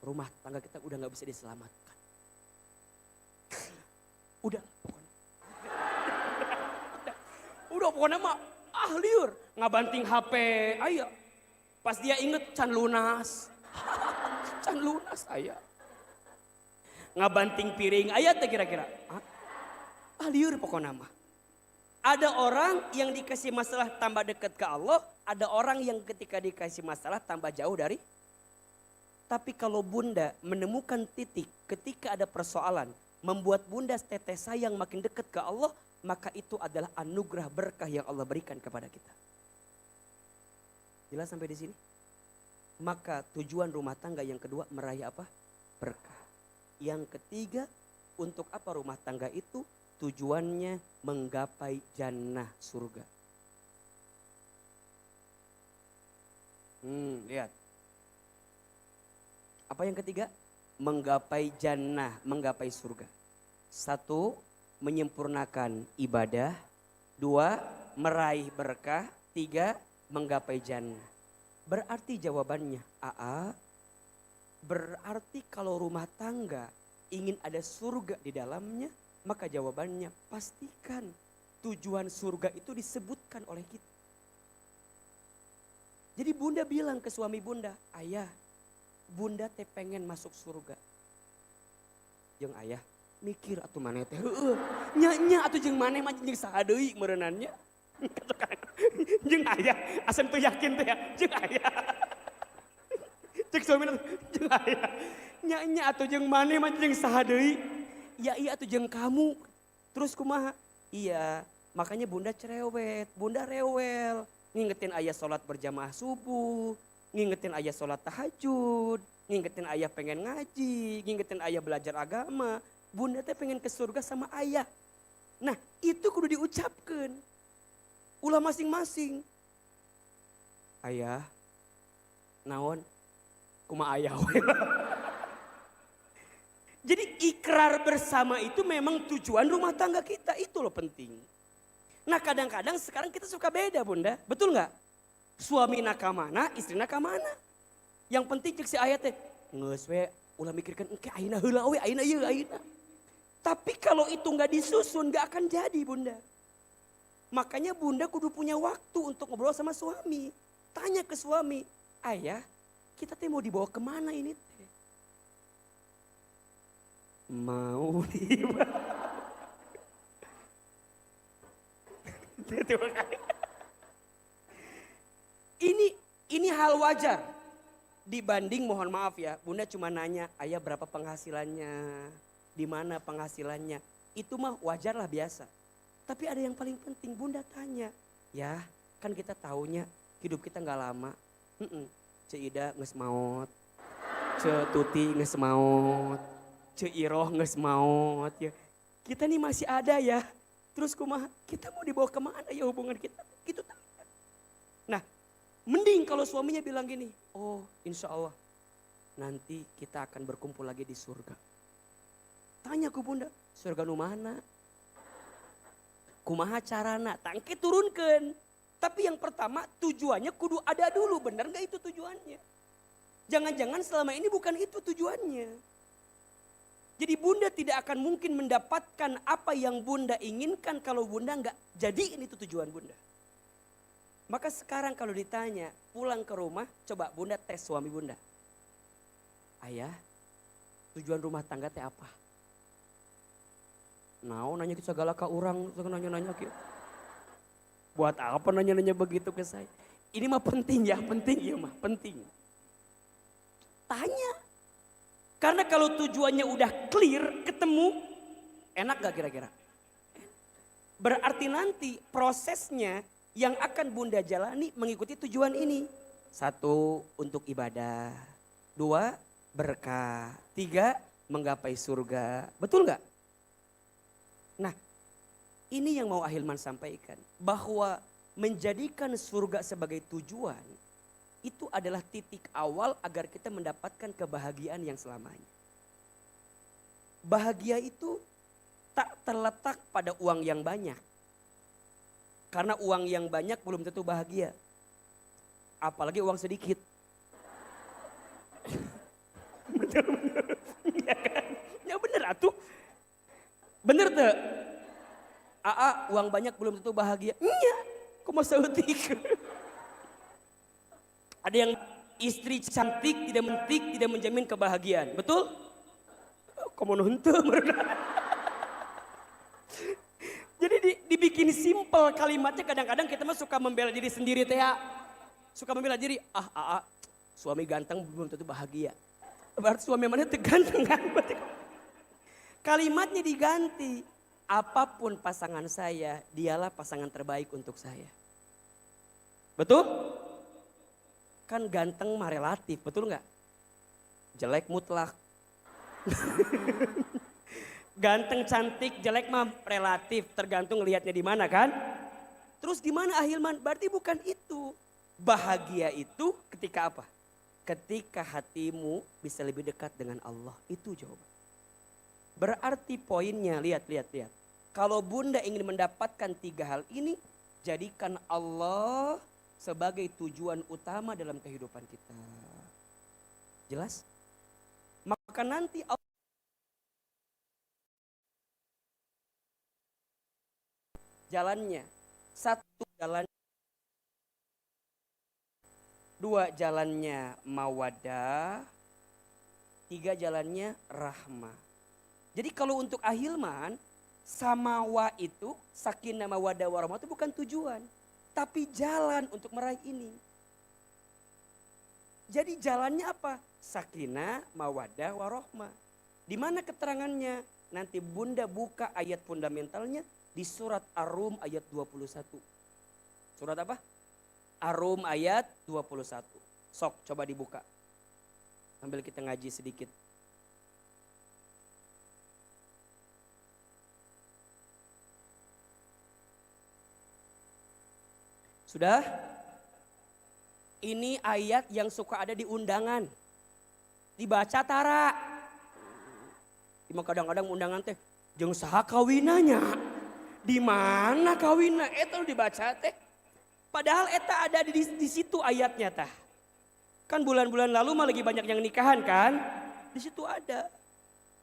rumah tangga kita udah gak bisa diselamatkan. Udah pokoknya. Udah pokoknya mah liur. Ngabanting HP, ayo. Pas dia inget can lunas. Can lunas aya. Ngabanting piring, aya teh kira-kira. Liur pokoknya mah. Ada orang yang dikasih masalah tambah dekat ke Allah, ada orang yang ketika dikasih masalah tambah jauh dari. Tapi kalau bunda menemukan titik ketika ada persoalan, membuat bunda tetes sayang makin dekat ke Allah, maka itu adalah anugerah berkah yang Allah berikan kepada kita. Jelas sampai di sini? Maka tujuan rumah tangga yang kedua meraih apa? Berkah. Yang ketiga, untuk apa rumah tangga itu? Tujuannya menggapai jannah surga. Lihat. Apa yang ketiga? Menggapai jannah, menggapai surga. 1, menyempurnakan ibadah. 2, meraih berkah. 3, menggapai jannah. Berarti jawabannya berarti kalau rumah tangga ingin ada surga di dalamnya, maka jawabannya pastikan tujuan surga itu disebutkan oleh kita. Jadi bunda bilang ke suami bunda, ayah, bunda teh pengen masuk surga. Jeung ayah mikir atuh maneh teh, nya atuh jeung maneh mah jeung saha deui meureunannya. Jeung ayah, asem tuh yakin teh ya, jeung ayah. Cek suami jeung ayah, nya atuh jeung maneh mah jeung saha deui. Iya atuh jeung kamu. Terus kumaha? Iya, makanya bunda cerewet, bunda rewel. Ngingetin ayah sholat berjamaah subuh, ngingetin ayah sholat tahajud, ngingetin ayah pengen ngaji, ngingetin ayah belajar agama. Bunda teh pengen ke surga sama ayah. Nah itu kudu diucapkan. Ulah masing-masing. Ayah, naon? Kumaha ayah we. Jadi ikrar bersama itu memang tujuan rumah tangga kita, itu loh penting. Nah kadang-kadang sekarang kita suka beda bunda, betul nggak? Suami nakamana, istri nakamana. Yang penting cek si ayat teh, ngeus we, ulah mikirkan engke ayeuna heula we, ayeuna ieu ayeuna. Tapi kalau itu nggak disusun nggak akan jadi bunda. Makanya bunda kudu punya waktu untuk ngobrol sama suami. Tanya ke suami, ayah kita teh mau dibawa kemana ini teh? Mau ini hal wajar dibanding mohon maaf ya bunda cuma nanya ayah berapa penghasilannya, di mana penghasilannya, itu mah wajar lah biasa. Tapi ada yang paling penting bunda tanya, ya kan kita taunya hidup kita nggak lama. Ce Ida nges maot, Ce Tuti nges maot, Ce Iroh nges maot ya. Kita nih masih ada ya. Terus kumaha? Kita mau dibawa kemana ya hubungan kita? Gitu tanya. Nah, mending kalau suaminya bilang gini, oh insya Allah nanti kita akan berkumpul lagi di surga. Tanya ke bunda, surga nu mana? Kumaha carana? Tangke turunkan. Tapi yang pertama tujuannya kudu ada dulu, benar gak itu tujuannya? Jangan-jangan selama ini bukan itu tujuannya. Jadi bunda tidak akan mungkin mendapatkan apa yang bunda inginkan kalau bunda gak jadiin itu tujuan bunda. Maka sekarang kalau ditanya pulang ke rumah, coba bunda tes suami bunda. Ayah, tujuan rumah tangga teh apa? Nah, nanya ke segala ka urang, nanya-nanya gitu. Buat apa nanya-nanya begitu ke saya? Ini mah penting ya, penting ya mah, penting. Tanya. Karena kalau tujuannya udah clear, ketemu, enak gak kira-kira? Berarti nanti prosesnya yang akan Bunda jalani mengikuti tujuan ini. 1, untuk ibadah. 2, berkah. 3, menggapai surga. Betul gak? Nah, ini yang mau Ahilman sampaikan. Bahwa menjadikan surga sebagai tujuan, itu adalah titik awal agar kita mendapatkan kebahagiaan yang selamanya. Bahagia itu tak terletak pada uang yang banyak. Karena uang yang banyak belum tentu bahagia. Apalagi uang sedikit. Bener-bener. Ya kan? Ya bener atuh. Bener tuh. Uang banyak belum tentu bahagia. Iya. Kok mau seutik? Ada yang istri cantik, tidak menjamin kebahagiaan. Betul? Kamu nonton. Jadi dibikin simpel kalimatnya, kadang-kadang kita mah suka membela diri sendiri teh ya. Suka membela diri, suami ganteng belum tentu bahagia. Berarti suami mana tuh ganteng kan? Kalimatnya diganti, apapun pasangan saya, dialah pasangan terbaik untuk saya. Betul? Kan ganteng mah relatif, betul nggak? Jelek mutlak. Ganteng, cantik, jelek mah relatif, tergantung lihatnya di mana kan? Terus gimana Ahilman? Berarti bukan itu. Bahagia itu ketika apa? Ketika hatimu bisa lebih dekat dengan Allah. Itu jawaban. Berarti poinnya, lihat. Kalau Bunda ingin mendapatkan 3 hal ini, jadikan Allah sebagai tujuan utama dalam kehidupan kita. Jelas? Maka nanti jalannya, 1 jalan, 2 jalannya mawadah, 3 jalannya rahmah. Jadi kalau untuk Ahilman, samawa itu, sakinah mawadah warahmah itu bukan tujuan, tapi jalan untuk meraih ini. Jadi jalannya apa? Sakinah mawadah warahmah. Di mana keterangannya? Nanti Bunda buka ayat fundamentalnya di surat Ar-Rum ayat 21. Surat apa? Ar-Rum ayat 21. Sok coba dibuka. Sambil kita ngaji sedikit. Sudah? Ini ayat yang suka ada di undangan. Dibaca tara. Cuma kadang-kadang undangan teh jeung saha kawinanya. Di mana kawinna? Eta dibaca teh. Padahal eta ada di situ ayatnya tah. Kan bulan-bulan lalu mah lagi banyak yang nikahan kan? Di situ ada.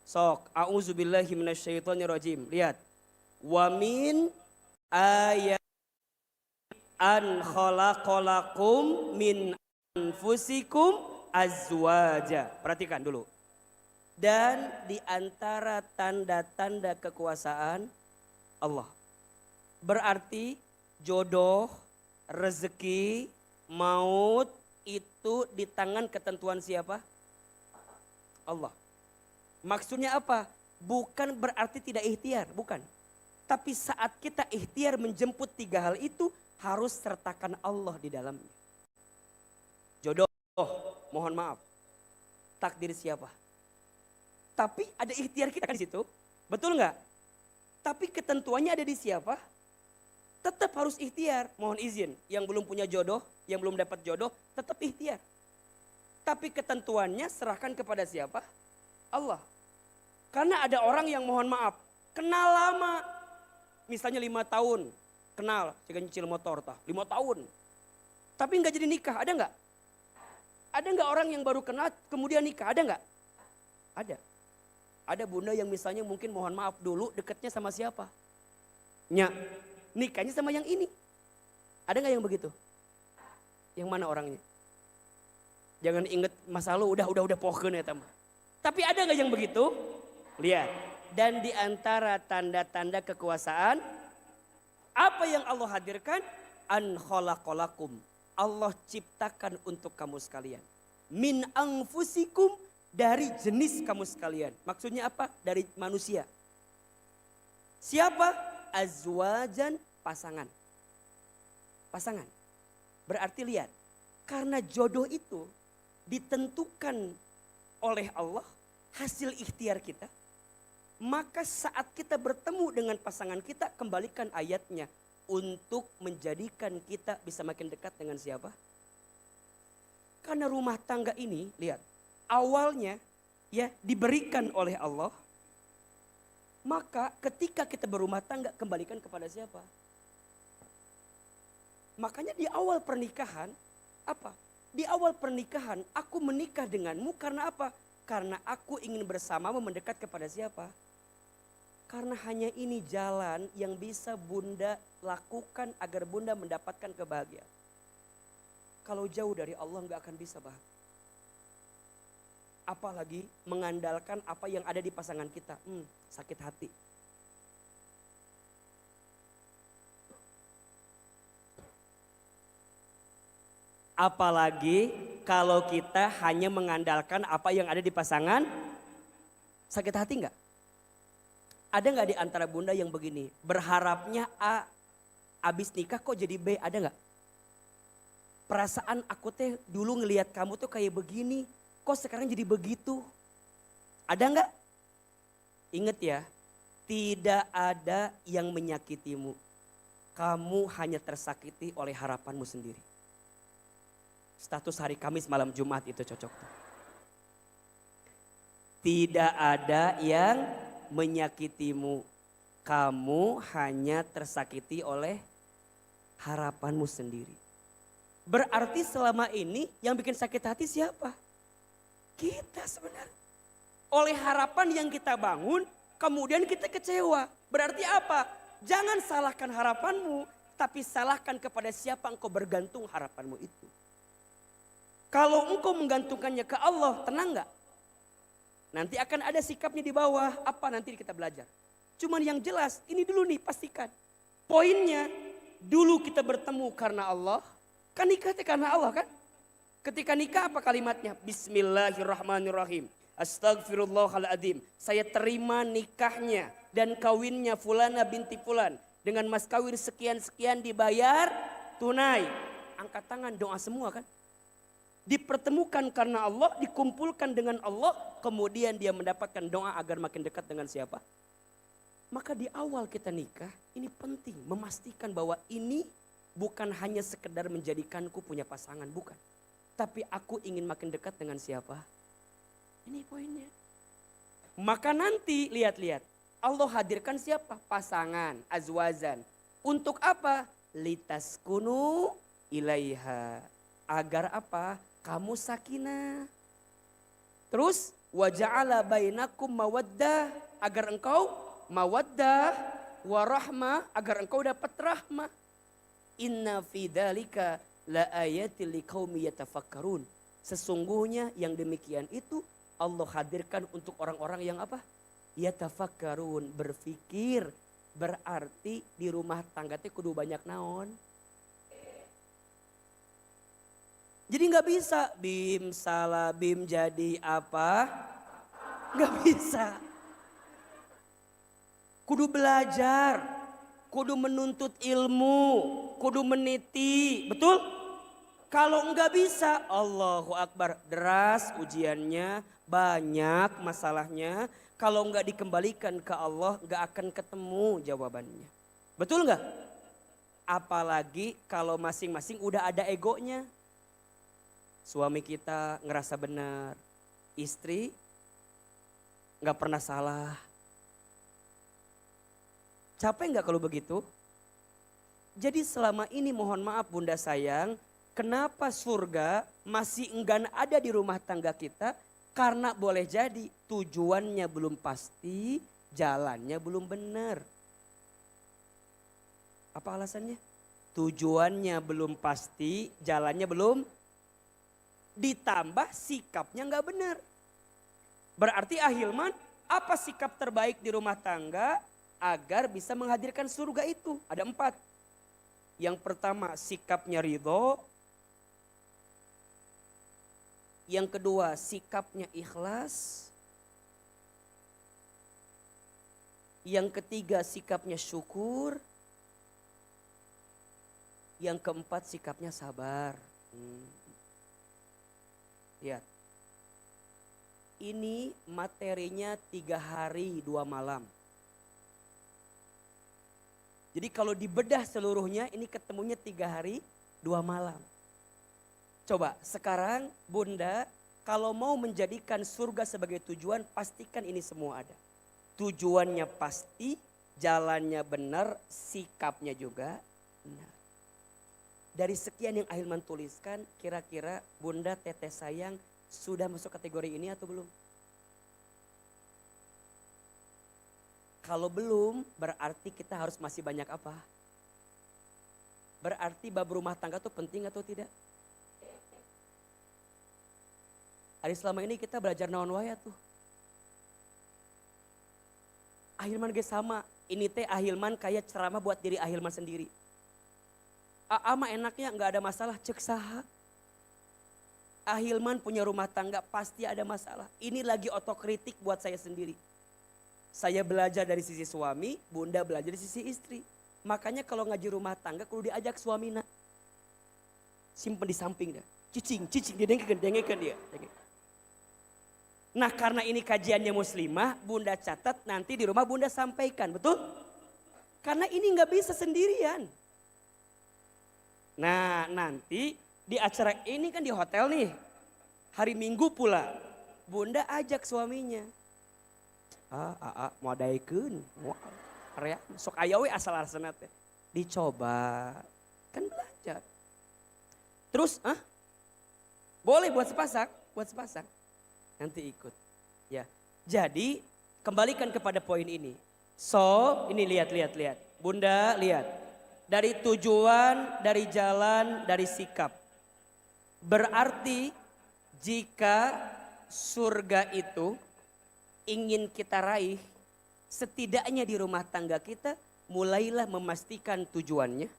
Sok, a'udzubillahi minasyaitonirrajim. Lihat. Wa min ayat an khalaqalakum min anfusikum azwaja. Perhatikan dulu. Dan di antara tanda-tanda kekuasaan Allah. Berarti jodoh, rezeki, maut itu di tangan ketentuan siapa? Allah. Maksudnya apa? Bukan berarti tidak ikhtiar, bukan. Tapi saat kita ikhtiar menjemput 3 hal itu, harus sertakan Allah di dalamnya. Jodoh, mohon maaf. Takdir siapa? Tapi ada ikhtiar kita kan di situ. Betul nggak? Tapi ketentuannya ada di siapa? Tetap harus ikhtiar. Mohon izin, yang belum punya jodoh, yang belum dapat jodoh, tetap ikhtiar. Tapi ketentuannya serahkan kepada siapa? Allah. Karena ada orang yang mohon maaf, kenal lama. Misalnya 5 tahun, kenal, cek nyicil motor tah, 5 tahun. Tapi nggak jadi nikah, ada nggak? Ada nggak orang yang baru kenal kemudian nikah, ada nggak? Ada. Ada bunda yang misalnya mungkin mohon maaf dulu dekatnya sama siapa? Nikahnya sama yang ini. Ada nggak yang begitu? Yang mana orangnya? Jangan inget masa lalu, udah pohon ya teman. Tapi ada nggak yang begitu? Lihat. Dan di antara tanda-tanda kekuasaan, apa yang Allah hadirkan? An khalaqalakum. Allah ciptakan untuk kamu sekalian. Min anfusikum, dari jenis kamu sekalian. Maksudnya apa? Dari manusia. Siapa? Azwajan, pasangan. Pasangan. Berarti lihat, karena jodoh itu ditentukan oleh Allah, hasil ikhtiar kita. Maka saat kita bertemu dengan pasangan kita, kembalikan ayatnya. Untuk menjadikan kita bisa makin dekat dengan siapa? Karena rumah tangga ini, lihat, awalnya ya diberikan oleh Allah. Maka ketika kita berumah tangga, kembalikan kepada siapa? Makanya di awal pernikahan, apa? Di awal pernikahan, aku menikah denganmu karena apa? Karena aku ingin bersamamu mendekat kepada siapa? Karena hanya ini jalan yang bisa bunda lakukan agar bunda mendapatkan kebahagiaan. Kalau jauh dari Allah nggak akan bisa bahagia. Apalagi mengandalkan apa yang ada di pasangan kita. Sakit hati. Apalagi kalau kita hanya mengandalkan apa yang ada di pasangan, sakit hati nggak? Ada nggak di antara bunda yang begini, berharapnya A, abis nikah kok jadi B, ada nggak? Perasaan aku teh dulu ngelihat kamu tuh kayak begini, kok sekarang jadi begitu? Ada nggak? Ingat ya, tidak ada yang menyakitimu. Kamu hanya tersakiti oleh harapanmu sendiri. Status hari Kamis malam Jumat itu cocok tuh. Tidak ada yang menyakitimu. Kamu hanya tersakiti oleh harapanmu sendiri. Berarti selama ini yang bikin sakit hati siapa? Kita sebenarnya. Oleh harapan yang kita bangun, kemudian kita kecewa. Berarti apa? Jangan salahkan harapanmu, tapi salahkan kepada siapa engkau bergantung harapanmu itu. Kalau engkau menggantungkannya ke Allah, tenang gak? Nanti akan ada sikapnya di bawah, apa nanti kita belajar. Cuman yang jelas, ini dulu nih pastikan. Poinnya, dulu kita bertemu karena Allah, kan nikah karena Allah kan? Ketika nikah apa kalimatnya? Bismillahirrahmanirrahim. Astagfirullahaladzim. Saya terima nikahnya dan kawinnya Fulana binti Fulan. Dengan mas kawin sekian-sekian dibayar tunai. Angkat tangan doa semua kan? Dipertemukan karena Allah, dikumpulkan dengan Allah, kemudian dia mendapatkan doa agar makin dekat dengan siapa? Maka di awal kita nikah, ini penting memastikan bahwa ini bukan hanya sekedar menjadikanku punya pasangan, bukan. Tapi aku ingin makin dekat dengan siapa? Ini poinnya. Maka nanti lihat-lihat, Allah hadirkan siapa? Pasangan, azwazan. Untuk apa? Litaskunu ilaiha. Agar apa? Kamu sakinah. Terus waja'ala bainakum mawaddah, agar engkau mawaddah warahmah, agar engkau dapat rahmah. Inna fi dzalika la ayatil liqaumi yatafakkarun. Sesungguhnya yang demikian itu Allah hadirkan untuk orang-orang yang apa? Yatafakkarun, berpikir. Berarti di rumah tangga teh kudu banyak naon. Jadi nggak bisa bim salah bim jadi apa? Nggak bisa. Kudu belajar, kudu menuntut ilmu, kudu meniti, betul? Kalau nggak bisa, Allahu Akbar, deras ujiannya, banyak masalahnya. Kalau nggak dikembalikan ke Allah, nggak akan ketemu jawabannya. Betul nggak? Apalagi kalau masing-masing udah ada egonya. Suami kita ngerasa benar, istri nggak pernah salah. Capek nggak kalau begitu? Jadi selama ini mohon maaf bunda sayang, kenapa surga masih enggan ada di rumah tangga kita? Karena boleh jadi tujuannya belum pasti, jalannya belum benar. Apa alasannya? Tujuannya belum pasti, jalannya belum. Ditambah sikapnya nggak benar. Berarti ahilman, apa sikap terbaik di rumah tangga agar bisa menghadirkan surga itu? Ada 4. Yang pertama sikapnya ridho. Yang kedua, sikapnya ikhlas. Yang ketiga, sikapnya syukur. Yang keempat, sikapnya sabar. Lihat. Ini materinya 3 hari 2 malam. Jadi kalau dibedah seluruhnya, ini ketemunya 3 hari 2 malam. Coba sekarang Bunda, kalau mau menjadikan surga sebagai tujuan, pastikan ini semua ada. Tujuannya pasti, jalannya benar, sikapnya juga benar. Dari sekian yang Ahilman tuliskan, kira-kira Bunda Teteh sayang sudah masuk kategori ini atau belum? Kalau belum, berarti kita harus masih banyak apa? Berarti bab rumah tangga itu penting atau tidak? Hari selama ini kita belajar naon waya tuh. Ahilman ge sama, ini teh Ahilman kayak ceramah buat diri Ahilman sendiri. Mah enaknya nggak ada masalah, cek saha. Ahilman punya rumah tangga pasti ada masalah. Ini lagi otokritik buat saya sendiri. Saya belajar dari sisi suami, Bunda belajar dari sisi istri. Makanya kalau ngaji rumah tangga kudu diajak suamina. Simpen di samping dah. Cicing, dengekeun dia. Nah karena ini kajiannya muslimah, Bunda catat nanti di rumah Bunda sampaikan, betul? Karena ini nggak bisa sendirian. Nah nanti di acara ini kan di hotel nih, hari Minggu pula, Bunda ajak suaminya. Mau daikeun, sok aya we asal-asalna teh. Dicoba, kan belajar. Terus, boleh buat sepasang. Nanti ikut. Ya. Jadi kembalikan kepada poin ini. So, ini lihat. Bunda lihat. Dari tujuan, dari jalan, dari sikap. Berarti jika surga itu ingin kita raih, setidaknya di rumah tangga kita mulailah memastikan tujuannya,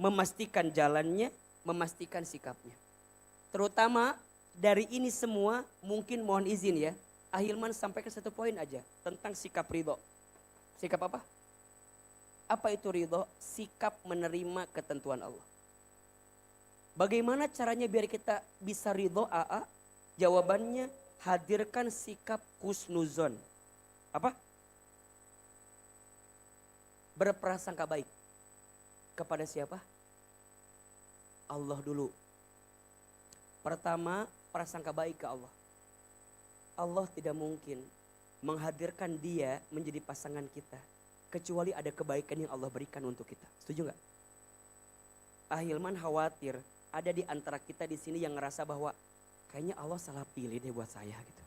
memastikan jalannya, memastikan sikapnya. Terutama dari ini semua mungkin mohon izin ya, Ahilman sampaikan satu poin aja tentang sikap ridho. Sikap apa? Apa itu ridho? Sikap menerima ketentuan Allah. Bagaimana caranya biar kita bisa ridho? Jawabannya hadirkan sikap husnuzon. Apa? Berprasangka baik. Kepada siapa? Allah dulu. Pertama, prasangka baik ke Allah. Allah tidak mungkin menghadirkan dia menjadi pasangan kita kecuali ada kebaikan yang Allah berikan untuk kita. Setuju nggak? Ahilman khawatir ada di antara kita di sini yang ngerasa bahwa kayaknya Allah salah pilih deh buat saya gitu.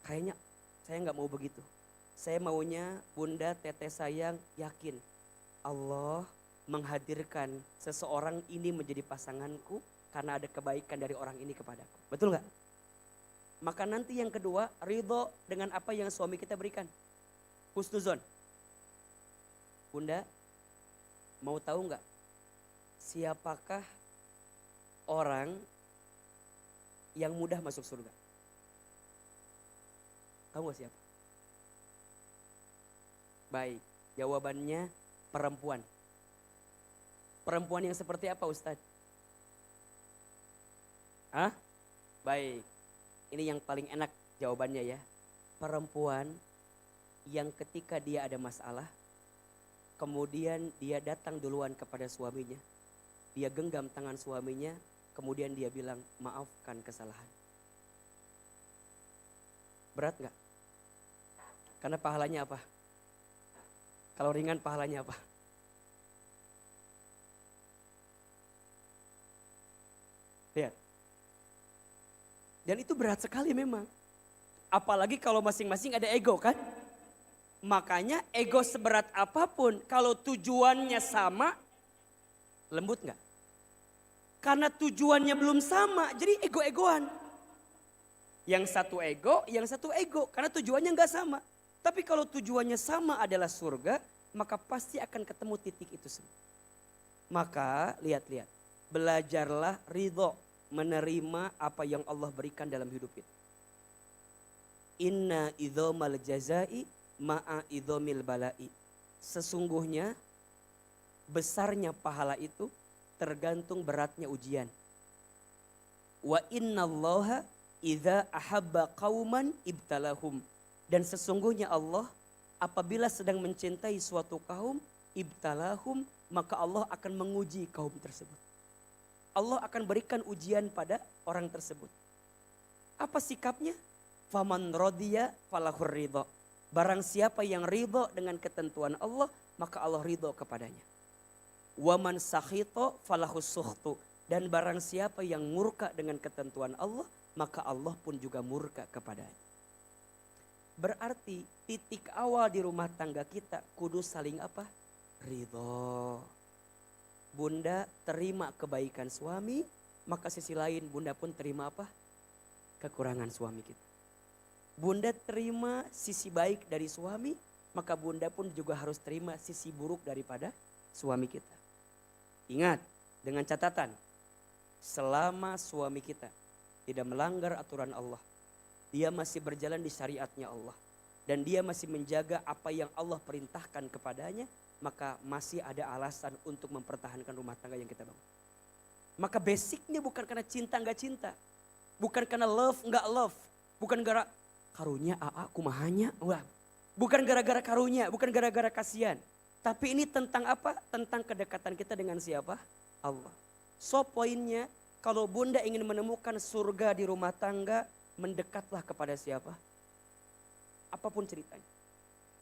Kayaknya saya nggak mau begitu. Saya maunya Bunda Teteh sayang yakin Allah menghadirkan seseorang ini menjadi pasanganku karena ada kebaikan dari orang ini kepadaku. Betul nggak? Maka nanti yang kedua, ridho dengan apa yang suami kita berikan. Husnuzon. Bunda, mau tahu nggak siapakah orang yang mudah masuk surga? Tahu nggak siapa? Baik, jawabannya perempuan. Perempuan yang seperti apa Ustadz? Baik, ini yang paling enak jawabannya ya. Perempuan yang ketika dia ada masalah, kemudian dia datang duluan kepada suaminya. Dia genggam tangan suaminya, kemudian dia bilang maafkan kesalahan. Berat gak? Karena pahalanya apa? Kalau ringan pahalanya apa? Lihat. Dan itu berat sekali memang. Apalagi kalau masing-masing ada ego kan? Makanya ego seberat apapun kalau tujuannya sama, lembut gak? Karena tujuannya belum sama, jadi ego-egoan. Yang satu ego, karena tujuannya gak sama. Tapi kalau tujuannya sama adalah surga, maka pasti akan ketemu titik itu semua. Maka lihat-lihat, belajarlah ridho menerima apa yang Allah berikan dalam hidup itu. Inna idhomal jazai ma'a idhomil balai. Sesungguhnya besarnya pahala itu tergantung beratnya ujian. Wa innallaha idza ahabba qauman ibtalahum. Dan sesungguhnya Allah apabila sedang mencintai suatu kaum, ibtalahum, maka Allah akan menguji kaum tersebut. Allah akan berikan ujian pada orang tersebut. Apa sikapnya? Faman radiya falahur ridha. Barang siapa yang ridha dengan ketentuan Allah, maka Allah ridha kepadanya. Waman sakhita falahus sukhtu. Dan barang siapa yang murka dengan ketentuan Allah, maka Allah pun juga murka kepadanya. Berarti titik awal di rumah tangga kita kudu saling apa? Ridho. Bunda terima kebaikan suami, maka sisi lain bunda pun terima apa? Kekurangan suami kita. Bunda terima sisi baik dari suami, maka bunda pun juga harus terima sisi buruk daripada suami kita. Ingat, dengan catatan, selama suami kita tidak melanggar aturan Allah, dia masih berjalan di syariatnya Allah, dan dia masih menjaga apa yang Allah perintahkan kepadanya, maka masih ada alasan untuk mempertahankan rumah tangga yang kita bangun. Maka basicnya bukan karena cinta nggak cinta, bukan karena love nggak love, bukan gara karunya kumahanya, bukan gara-gara karunya, bukan gara-gara kasihan. Tapi ini tentang apa? Tentang kedekatan kita dengan siapa? Allah. So poinnya, kalau bunda ingin menemukan surga di rumah tangga, mendekatlah kepada siapa? Apapun ceritanya.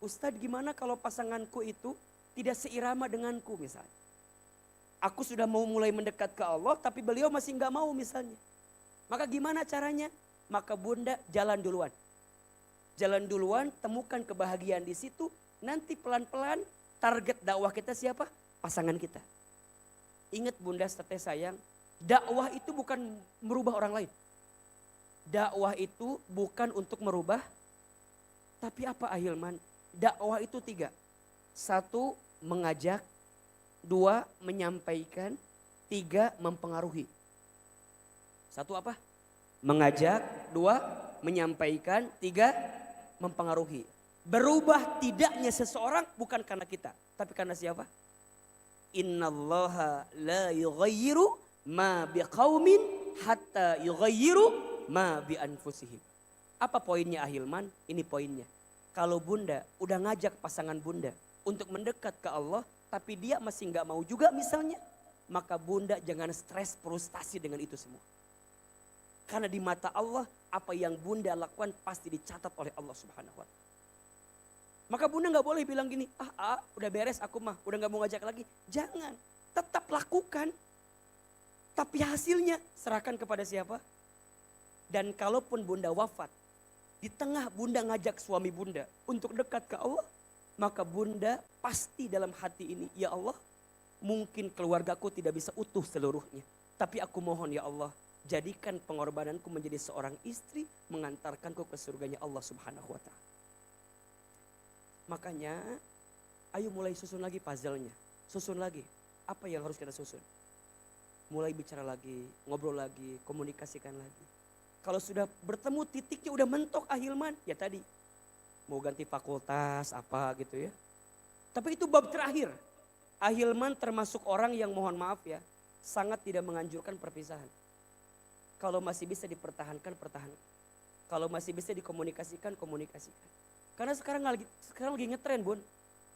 Ustadz, gimana kalau pasanganku itu tidak seirama denganku misalnya? Aku sudah mau mulai mendekat ke Allah, tapi beliau masih nggak mau misalnya. Maka gimana caranya? Maka bunda jalan duluan. Jalan duluan, temukan kebahagiaan di situ. Nanti pelan-pelan target dakwah kita siapa? Pasangan kita. Ingat bunda, teteh sayang, dakwah itu bukan merubah orang lain. Dakwah itu bukan untuk merubah, tapi apa Ahilman? Dakwah itu 3. 1, mengajak. 2, menyampaikan. 3, mempengaruhi. 1 apa? Mengajak. 2, menyampaikan. 3, mempengaruhi. Berubah tidaknya seseorang bukan karena kita, tapi karena siapa? Innallaha la yughayyiru ma biqaumin hatta yughayyiru ma bi anfusihim. Apa poinnya Ahilman? Ini poinnya. Kalau bunda udah ngajak pasangan bunda untuk mendekat ke Allah, tapi dia masih nggak mau juga misalnya, maka bunda jangan stres frustasi dengan itu semua. Karena di mata Allah, apa yang bunda lakukan pasti dicatat oleh Allah Subhanahu wa Ta'ala. Maka bunda gak boleh bilang gini, udah beres aku mah, udah gak mau ngajak lagi. Jangan, tetap lakukan. Tapi hasilnya serahkan kepada siapa? Dan kalaupun bunda wafat, di tengah bunda ngajak suami bunda untuk dekat ke Allah, maka bunda pasti dalam hati ini, ya Allah, mungkin keluargaku tidak bisa utuh seluruhnya. Tapi aku mohon ya Allah, jadikan pengorbananku menjadi seorang istri mengantarkanku ke surganya Allah Subhanahu wa Ta'ala. Makanya ayo mulai susun lagi puzzle-nya. Susun lagi apa yang harus kita susun. Mulai bicara lagi, ngobrol lagi, komunikasikan lagi. Kalau sudah bertemu titiknya udah mentok Ahilman, ya tadi mau ganti fakultas apa gitu ya. Tapi itu bab terakhir. Ahilman termasuk orang yang mohon maaf ya, sangat tidak menganjurkan perpisahan. Kalau masih bisa dipertahankan, pertahankan. Kalau masih bisa dikomunikasikan, komunikasikan. Karena sekarang lagi ngetren bun.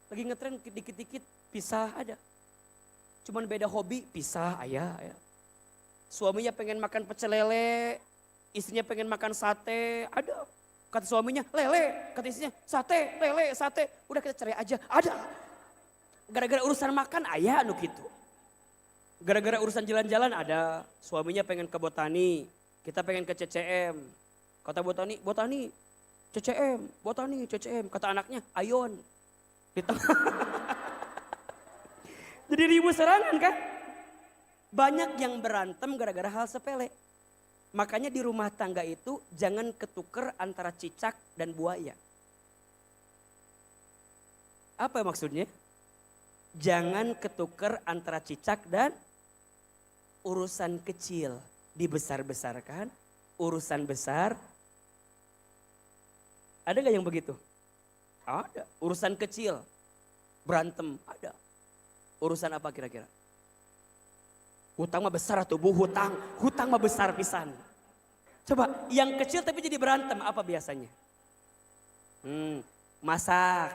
Lagi ngetren dikit-dikit pisah ada. Cuman beda hobi, pisah ayah. Suaminya pengen makan pecel lele, istrinya pengen makan sate, ada. Kata suaminya lele, kata istrinya sate, lele, sate. Udah kita cerai aja, ada. Gara-gara urusan makan ayah anu gitu. Gara-gara urusan jalan-jalan ada. Suaminya pengen ke botani, kita pengen ke CCM. Kata botani, CCM, botani, CCM. Kata anaknya, ayon. Jadi ribut serangan kan? Banyak yang berantem gara-gara hal sepele. Makanya di rumah tangga itu jangan ketuker antara cicak dan buaya. Apa maksudnya? Jangan ketuker antara cicak dan urusan kecil. dibesar-besarkan, urusan besar. Ada nggak yang begitu? Ada. Urusan kecil, berantem, ada. Urusan apa kira-kira? Hutang mah besar atau bu, hutang mah besar pisan. Coba yang kecil tapi jadi berantem, apa biasanya? Masak,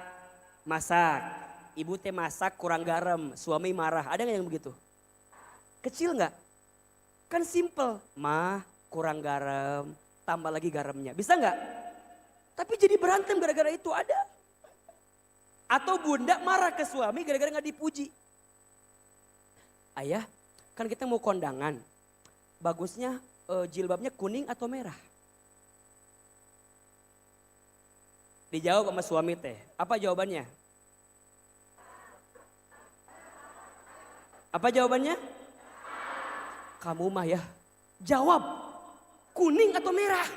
masak. Ibu teh masak kurang garam, suami marah. Ada nggak yang begitu? Kecil nggak? Kan simple. Mah kurang garam, tambah lagi garamnya. Bisa nggak? Tapi jadi berantem gara-gara itu ada. Atau bunda marah ke suami gara-gara nggak dipuji. Ayah, kan kita mau kondangan. Bagusnya jilbabnya kuning atau merah? Dijawab sama suami teh. Apa jawabannya? Apa jawabannya? Kamu mah ya. Jawab. Kuning atau merah?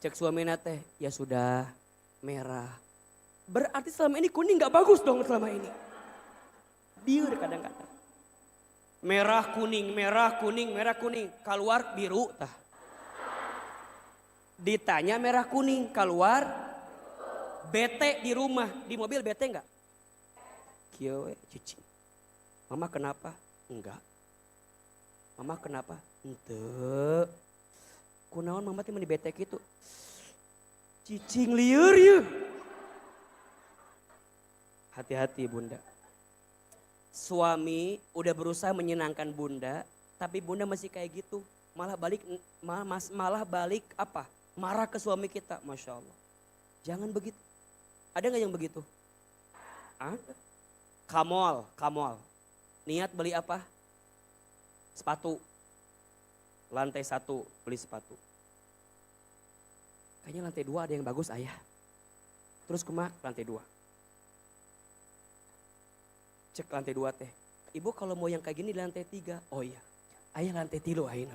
Cek suami teh. Ya sudah, merah. Berarti selama ini kuning gak bagus dong selama ini. Biar kadang-kadang. Merah kuning, merah kuning, merah kuning. Keluar biru tah. Ditanya merah kuning, keluar bete di rumah. Di mobil bete enggak? Kieu cuci. Mama kenapa? Enggak. Mama kenapa? Ente. Kunaon mama teh meni bete kitu? Cicing lieur ya. Hati-hati bunda. Suami udah berusaha menyenangkan bunda, tapi bunda masih kayak gitu. Malah balik apa? Marah ke suami kita, Masya Allah. Jangan begitu. Ada gak yang begitu? Ada. Kamol. Niat beli apa? Sepatu. Lantai 1 beli sepatu. Kayaknya lantai 2 ada yang bagus ayah. Terus lantai 2. Cek lantai 2 teh. Ibu kalau mau yang kayak gini di lantai 3. Oh iya. Ayah lantai 3 ayah.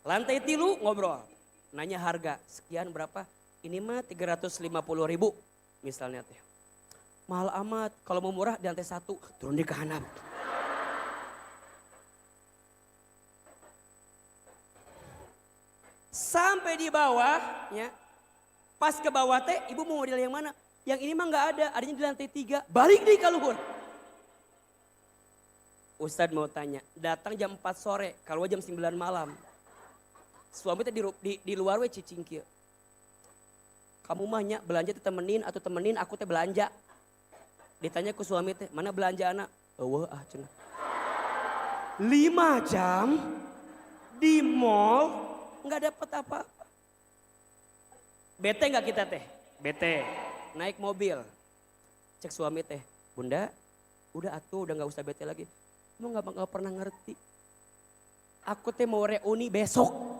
Lantai 3 ngobrol. Nanya harga, sekian berapa? Ini mah 350.000 misalnya teh. Mahal amat, kalau mau murah di lantai 1, turun di kanan. Sampai di bawah, ya. Pas ke bawah teh, ibu mau model yang mana? Yang ini mah gak ada, adanya di lantai 3. Balik deh ke luhur. Ustadz mau tanya, datang jam 4 sore, kalau jam 9 malam. Suami teh di luar we cicing kieu. Kamu mah nya belanja teh temenin atau temenin aku teh belanja. Ditanya ke suami teh, mana belanja anak? Eueuh cenah. 5 jam di mall enggak dapat apa-apa. Bete enggak kita teh? Bete. Naik mobil. Cek suami teh, "Bunda, udah udah enggak usah bete lagi." Kamu enggak pernah ngerti. Aku teh mau reuni besok.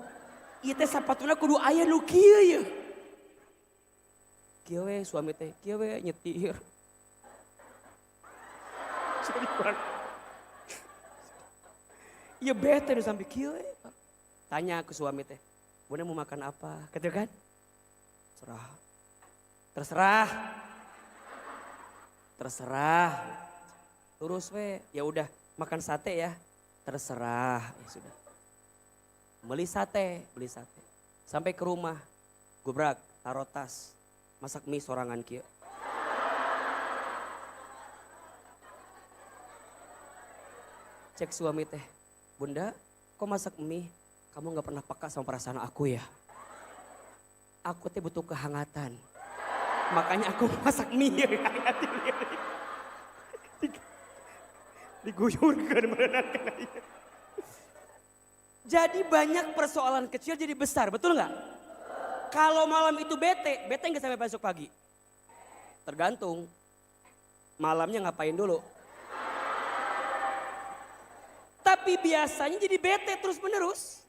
Ieu teh sapatuna kudu aya nu kieu ye. Kieu we suami teh, kieu we nyetir. Iya bete nu sampai kieu we. Tanya ke suami teh, "Bunda mau makan apa?" Gitu kan? Terserah. Terus we, ya udah makan sate ya. Terserah, ya sudah. Beli sate. Sampai ke rumah, gubrak, taruh tas, masak mie sorangan kieu. Cek suami teh, "Bunda, kok masak mie? Kamu gak pernah peka sama perasaan aku ya? Aku teh butuh kehangatan. Makanya aku masak mie." Diguyurkan merenangkan aja. Jadi banyak persoalan kecil jadi besar, betul nggak? Kalau malam itu bete nggak sampai besok pagi? Tergantung. Malamnya ngapain dulu? Tapi biasanya jadi bete terus menerus.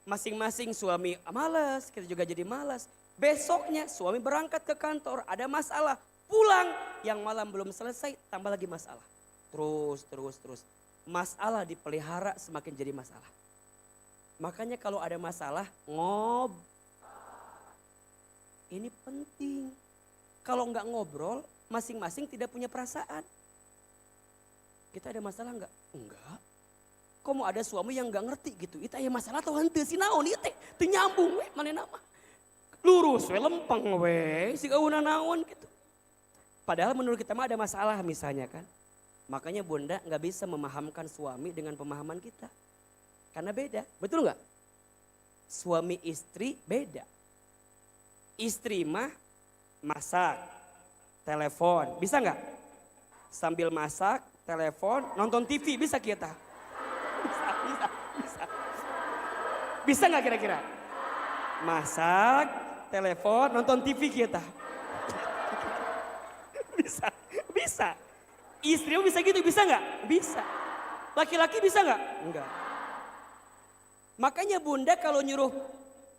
Masing-masing suami malas, kita juga jadi malas. Besoknya suami berangkat ke kantor, ada masalah. Pulang, yang malam belum selesai, tambah lagi masalah. Terus. Masalah dipelihara semakin jadi masalah. Makanya kalau ada masalah, ini penting. Kalau nggak ngobrol, masing-masing tidak punya perasaan. Kita ada masalah nggak? Enggak. kok mau ada suami yang gak ngerti gitu. Itu aya masalah tuh henteu si naon ieu teh teu nyambung we manehna mah. Lurus we lempeng we si gauna naon gitu. Padahal menurut kita mah ada masalah misalnya kan. Makanya bunda gak bisa memahamkan suami dengan pemahaman kita. Karena beda, betul gak? Suami istri beda. Istri mah masak, telepon, bisa gak? Sambil masak, telepon, nonton TV, bisa kita? Bisa. Bisa gak kira-kira? Masak, telepon, nonton TV kita? Bisa. Istri bisa gitu, bisa nggak? Bisa. Laki-laki bisa nggak? Enggak. Makanya bunda kalau nyuruh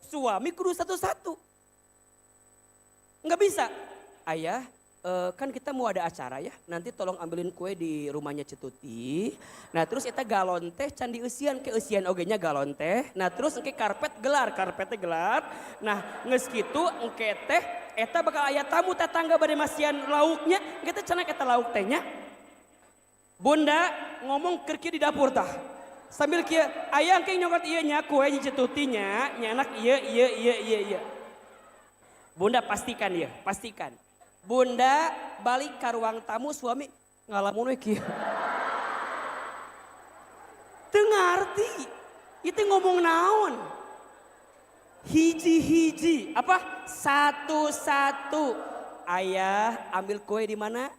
suami kudu satu-satu. Nggak bisa. Ayah, kan kita mau ada acara ya. Nanti tolong ambilin kue di rumahnya Cetuti. Nah terus kita galon teh can dieusian ke eusian ogenya galon teh. Nah terus engke karpetnya gelar. Nah geus kitu engke teh eta bakal aya tamu tetangga bade masian lauknya. Kita cenah eta lauk tehnya. Bunda ngomong kerki di dapur tah. Sambil kia ayah engke nyokot ieu nya kue Cetutinya, nya anak iya. Bunda pastikan. Bunda balik ke ruang tamu suami ngalamun we kieu. Teu ngarti. Itu ngomong naon? Hiji-hiji, apa? Satu-satu. Ayah ambil kue di mana?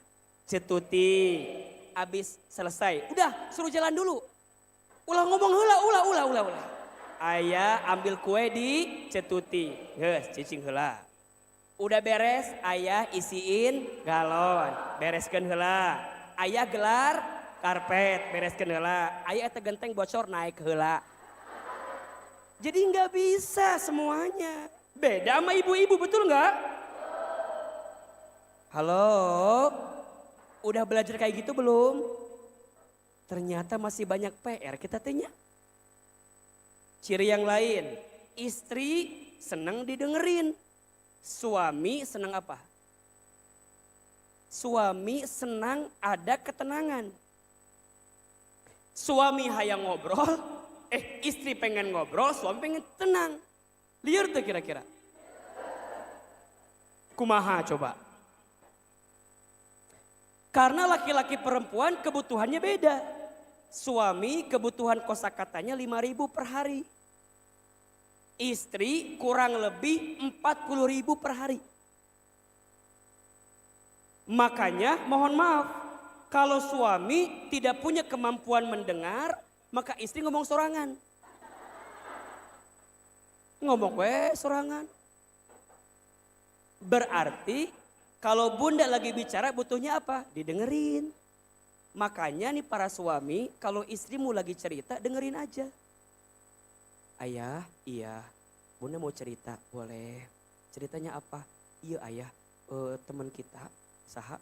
Cetuti. Abis selesai. Udah, suruh jalan dulu. Ulah ngomong ulah. Ayah ambil kue di Cetuti. Geus, cicing heula. Udah beres, ayah isiin galon. Bereskeun heula. Ayah gelar karpet, bereskeun heula. Ayah eta genteng bocor naik heula. Jadi nggak bisa semuanya. Beda sama ibu-ibu, betul nggak? Halo, udah belajar kayak gitu belum? Ternyata masih banyak PR kita tanya. Ciri yang lain, istri senang didengerin. Suami senang apa? Suami senang ada ketenangan. Suami hayang ngobrol, istri pengen ngobrol, suami pengen tenang. Liar tuh kira-kira. Kumaha coba? Karena laki-laki perempuan kebutuhannya beda. Suami kebutuhan kosakatanya 5.000 per hari. Istri kurang lebih 40.000 per hari. Makanya mohon maaf, kalau suami tidak punya kemampuan mendengar, maka istri ngomong sorangan. Ngomong sorangan. Berarti kalau bunda lagi bicara butuhnya apa? Didengerin. Makanya nih para suami, kalau istrimu lagi cerita dengerin aja. Ayah, iya, bunda mau cerita, boleh. Ceritanya apa? Iya ayah, teman kita, saha,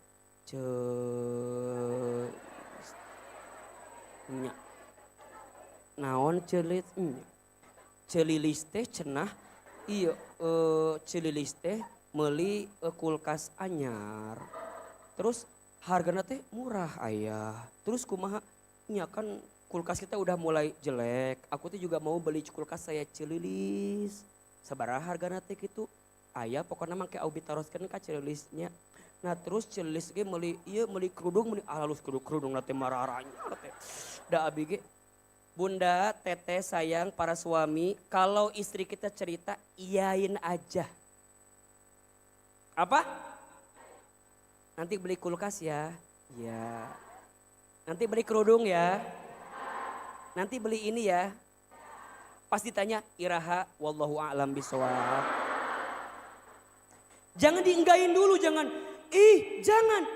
naon celit, celilis teh cenah, iya, celilis teh meuli kulkas anyar. Terus hargana teh murah ayah. Terus kumaha? Nya kan kulkas kita udah mulai jelek. Aku tuh juga mau beli kulkas saya celilis. Sabaraha hargana teh kitu? Ayah pokoknya make aubi taroskeun ka celilisnya. Nah terus celilis ge meuli ieu meuli kerudung meuli halus kerudung teh mararanya teh. Da abi ge bunda, teteh, sayang para suami, kalau istri kita cerita iyain aja. Apa? Nanti beli kulkas ya. Ya. Nanti beli kerudung ya. Nanti beli ini ya. Pas ditanya iraha wallahu a'lam bishawab. Jangan dienggain dulu, jangan.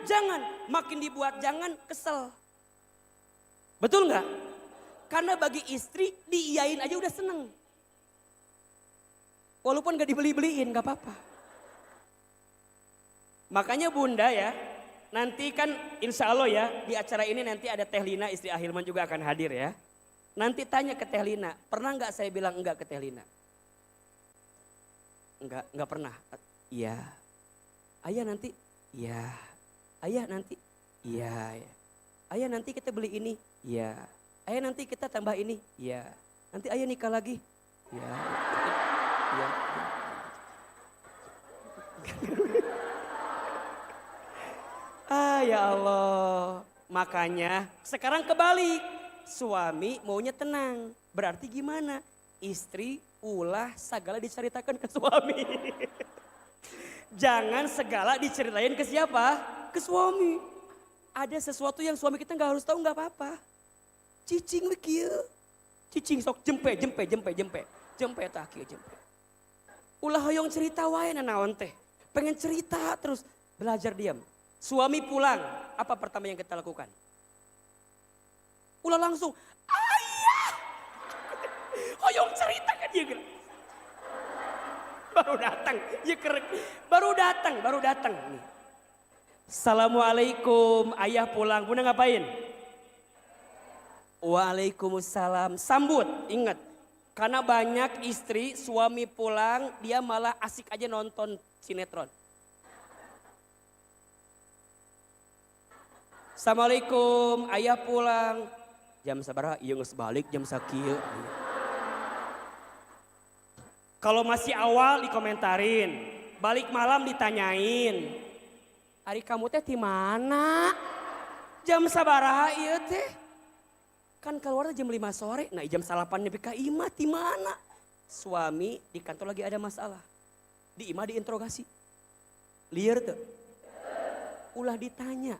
Jangan. Makin dibuat jangan, kesel. Betul nggak? Karena bagi istri diiyain aja udah seneng. Walaupun gak dibeli-beliin gak apa-apa. Makanya bunda ya, nanti kan insya Allah ya di acara ini nanti ada Teh Lina istri Ahilman juga akan hadir ya. Nanti tanya ke Teh Lina, pernah nggak saya bilang enggak ke Teh Lina? Enggak pernah. Iya. Ayah nanti, iya. Ayah nanti, iya. Ayah nanti kita beli ini, iya. Ayah nanti kita tambah ini. Iya. Nanti ayah nikah lagi. Iya. Iya. Ya Allah. Makanya sekarang kebalik. Suami maunya tenang. Berarti gimana? Istri ulah segala diceritakan ke suami. Jangan segala diceritain ke siapa? Ke suami. Ada sesuatu yang suami kita nggak harus tahu, nggak apa-apa. Cicing begitu. Cicing sok jempe. Jempe tak kieu jempe. Ulah hoyong cerita wae naon teh. Pengen cerita terus, belajar diam. Suami pulang, apa pertama yang kita lakukan? Ulah langsung, ayah. Hoyong cerita kan dia. Baru datang, ya kerek. Baru datang. Nih. Assalamualaikum, ayah pulang. Bunda ngapain? Waalaikumsalam. Sambut, ingat. Karena banyak istri, suami pulang, dia malah asik aja nonton sinetron. Assalamualaikum, ayah pulang. Jam sabaraha? Iya geus balik jam sakieu. Kalau masih awal dikomentarin, balik malam ditanyain. Ari kamu teh di mana? Jam sabaraha ieu teh? Kan keluar jam 5 sore, nah jam 8 nepi ka imah di mana? Suami di kantor lagi ada masalah. Di imah diinterogasi. Liar tuh. Ulah ditanya.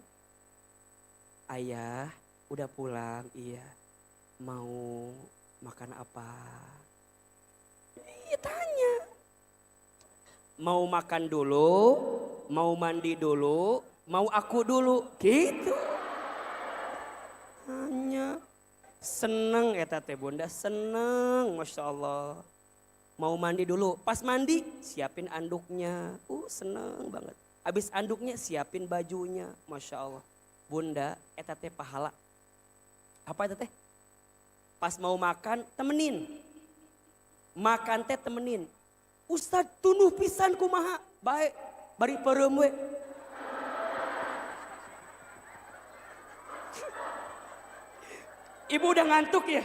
Ayah, udah pulang, iya. Mau makan apa? Iya tanya. Mau makan dulu, mau mandi dulu, mau aku dulu, gitu. Tanya. Seneng eta teh bunda, seneng, masya Allah. Mau mandi dulu, pas mandi siapin anduknya, seneng banget. Abis anduknya siapin bajunya, masya Allah. Bunda, eta teh pahala. Apa eta teh? Pas mau makan, temenin. Makan teh temenin. Ustad tunuh pisan kumaha. Baik, bari perem we. Ibu udah ngantuk ya.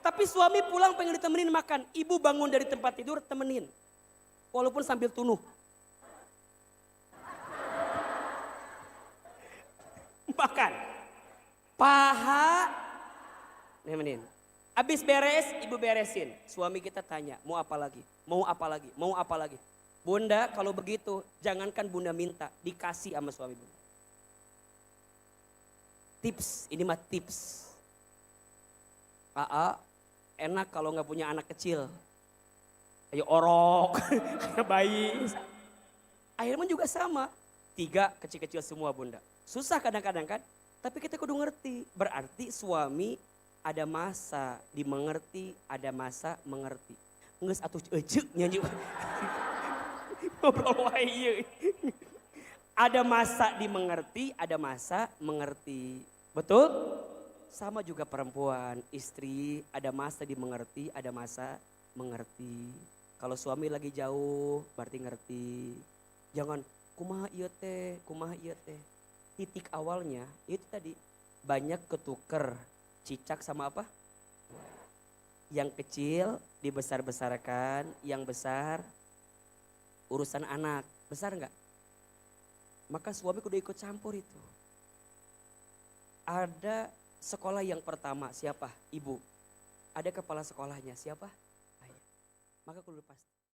Tapi suami pulang pengen ditemenin makan. Ibu bangun dari tempat tidur temenin. Walaupun sambil tunuh. Makan. Paha. Nemenin. Abis beres, ibu beresin. Suami kita tanya, mau apa lagi? Mau apa lagi? Mau apa lagi? Bunda kalau begitu, jangankan bunda minta, dikasih sama suami bunda. Tips, ini mah tips. Enak kalau nggak punya anak kecil. Ayo orok, kayak bayi. Akhirnya juga sama. 3 kecil-kecil semua bunda. Susah kadang-kadang kan, tapi kita kudu ngerti. Berarti suami ada masa dimengerti, ada masa mengerti. Nges atuh ejek nyanyi. Ngobrol wae ieu. Ada masa dimengerti, ada masa mengerti. Betul? Sama juga perempuan, istri, ada masa dimengerti, ada masa mengerti. Kalau suami lagi jauh, berarti ngerti. Jangan kumaha ieu teh, kumaha ieu teh. Titik awalnya itu tadi banyak ketuker cicak sama apa? Yang kecil dibesar-besarkan, yang besar urusan anak. Besar enggak? Maka suami kudu ikut campur itu. Ada sekolah yang pertama siapa? Ibu. Ada kepala sekolahnya siapa? Ayah. Maka kudu pasti.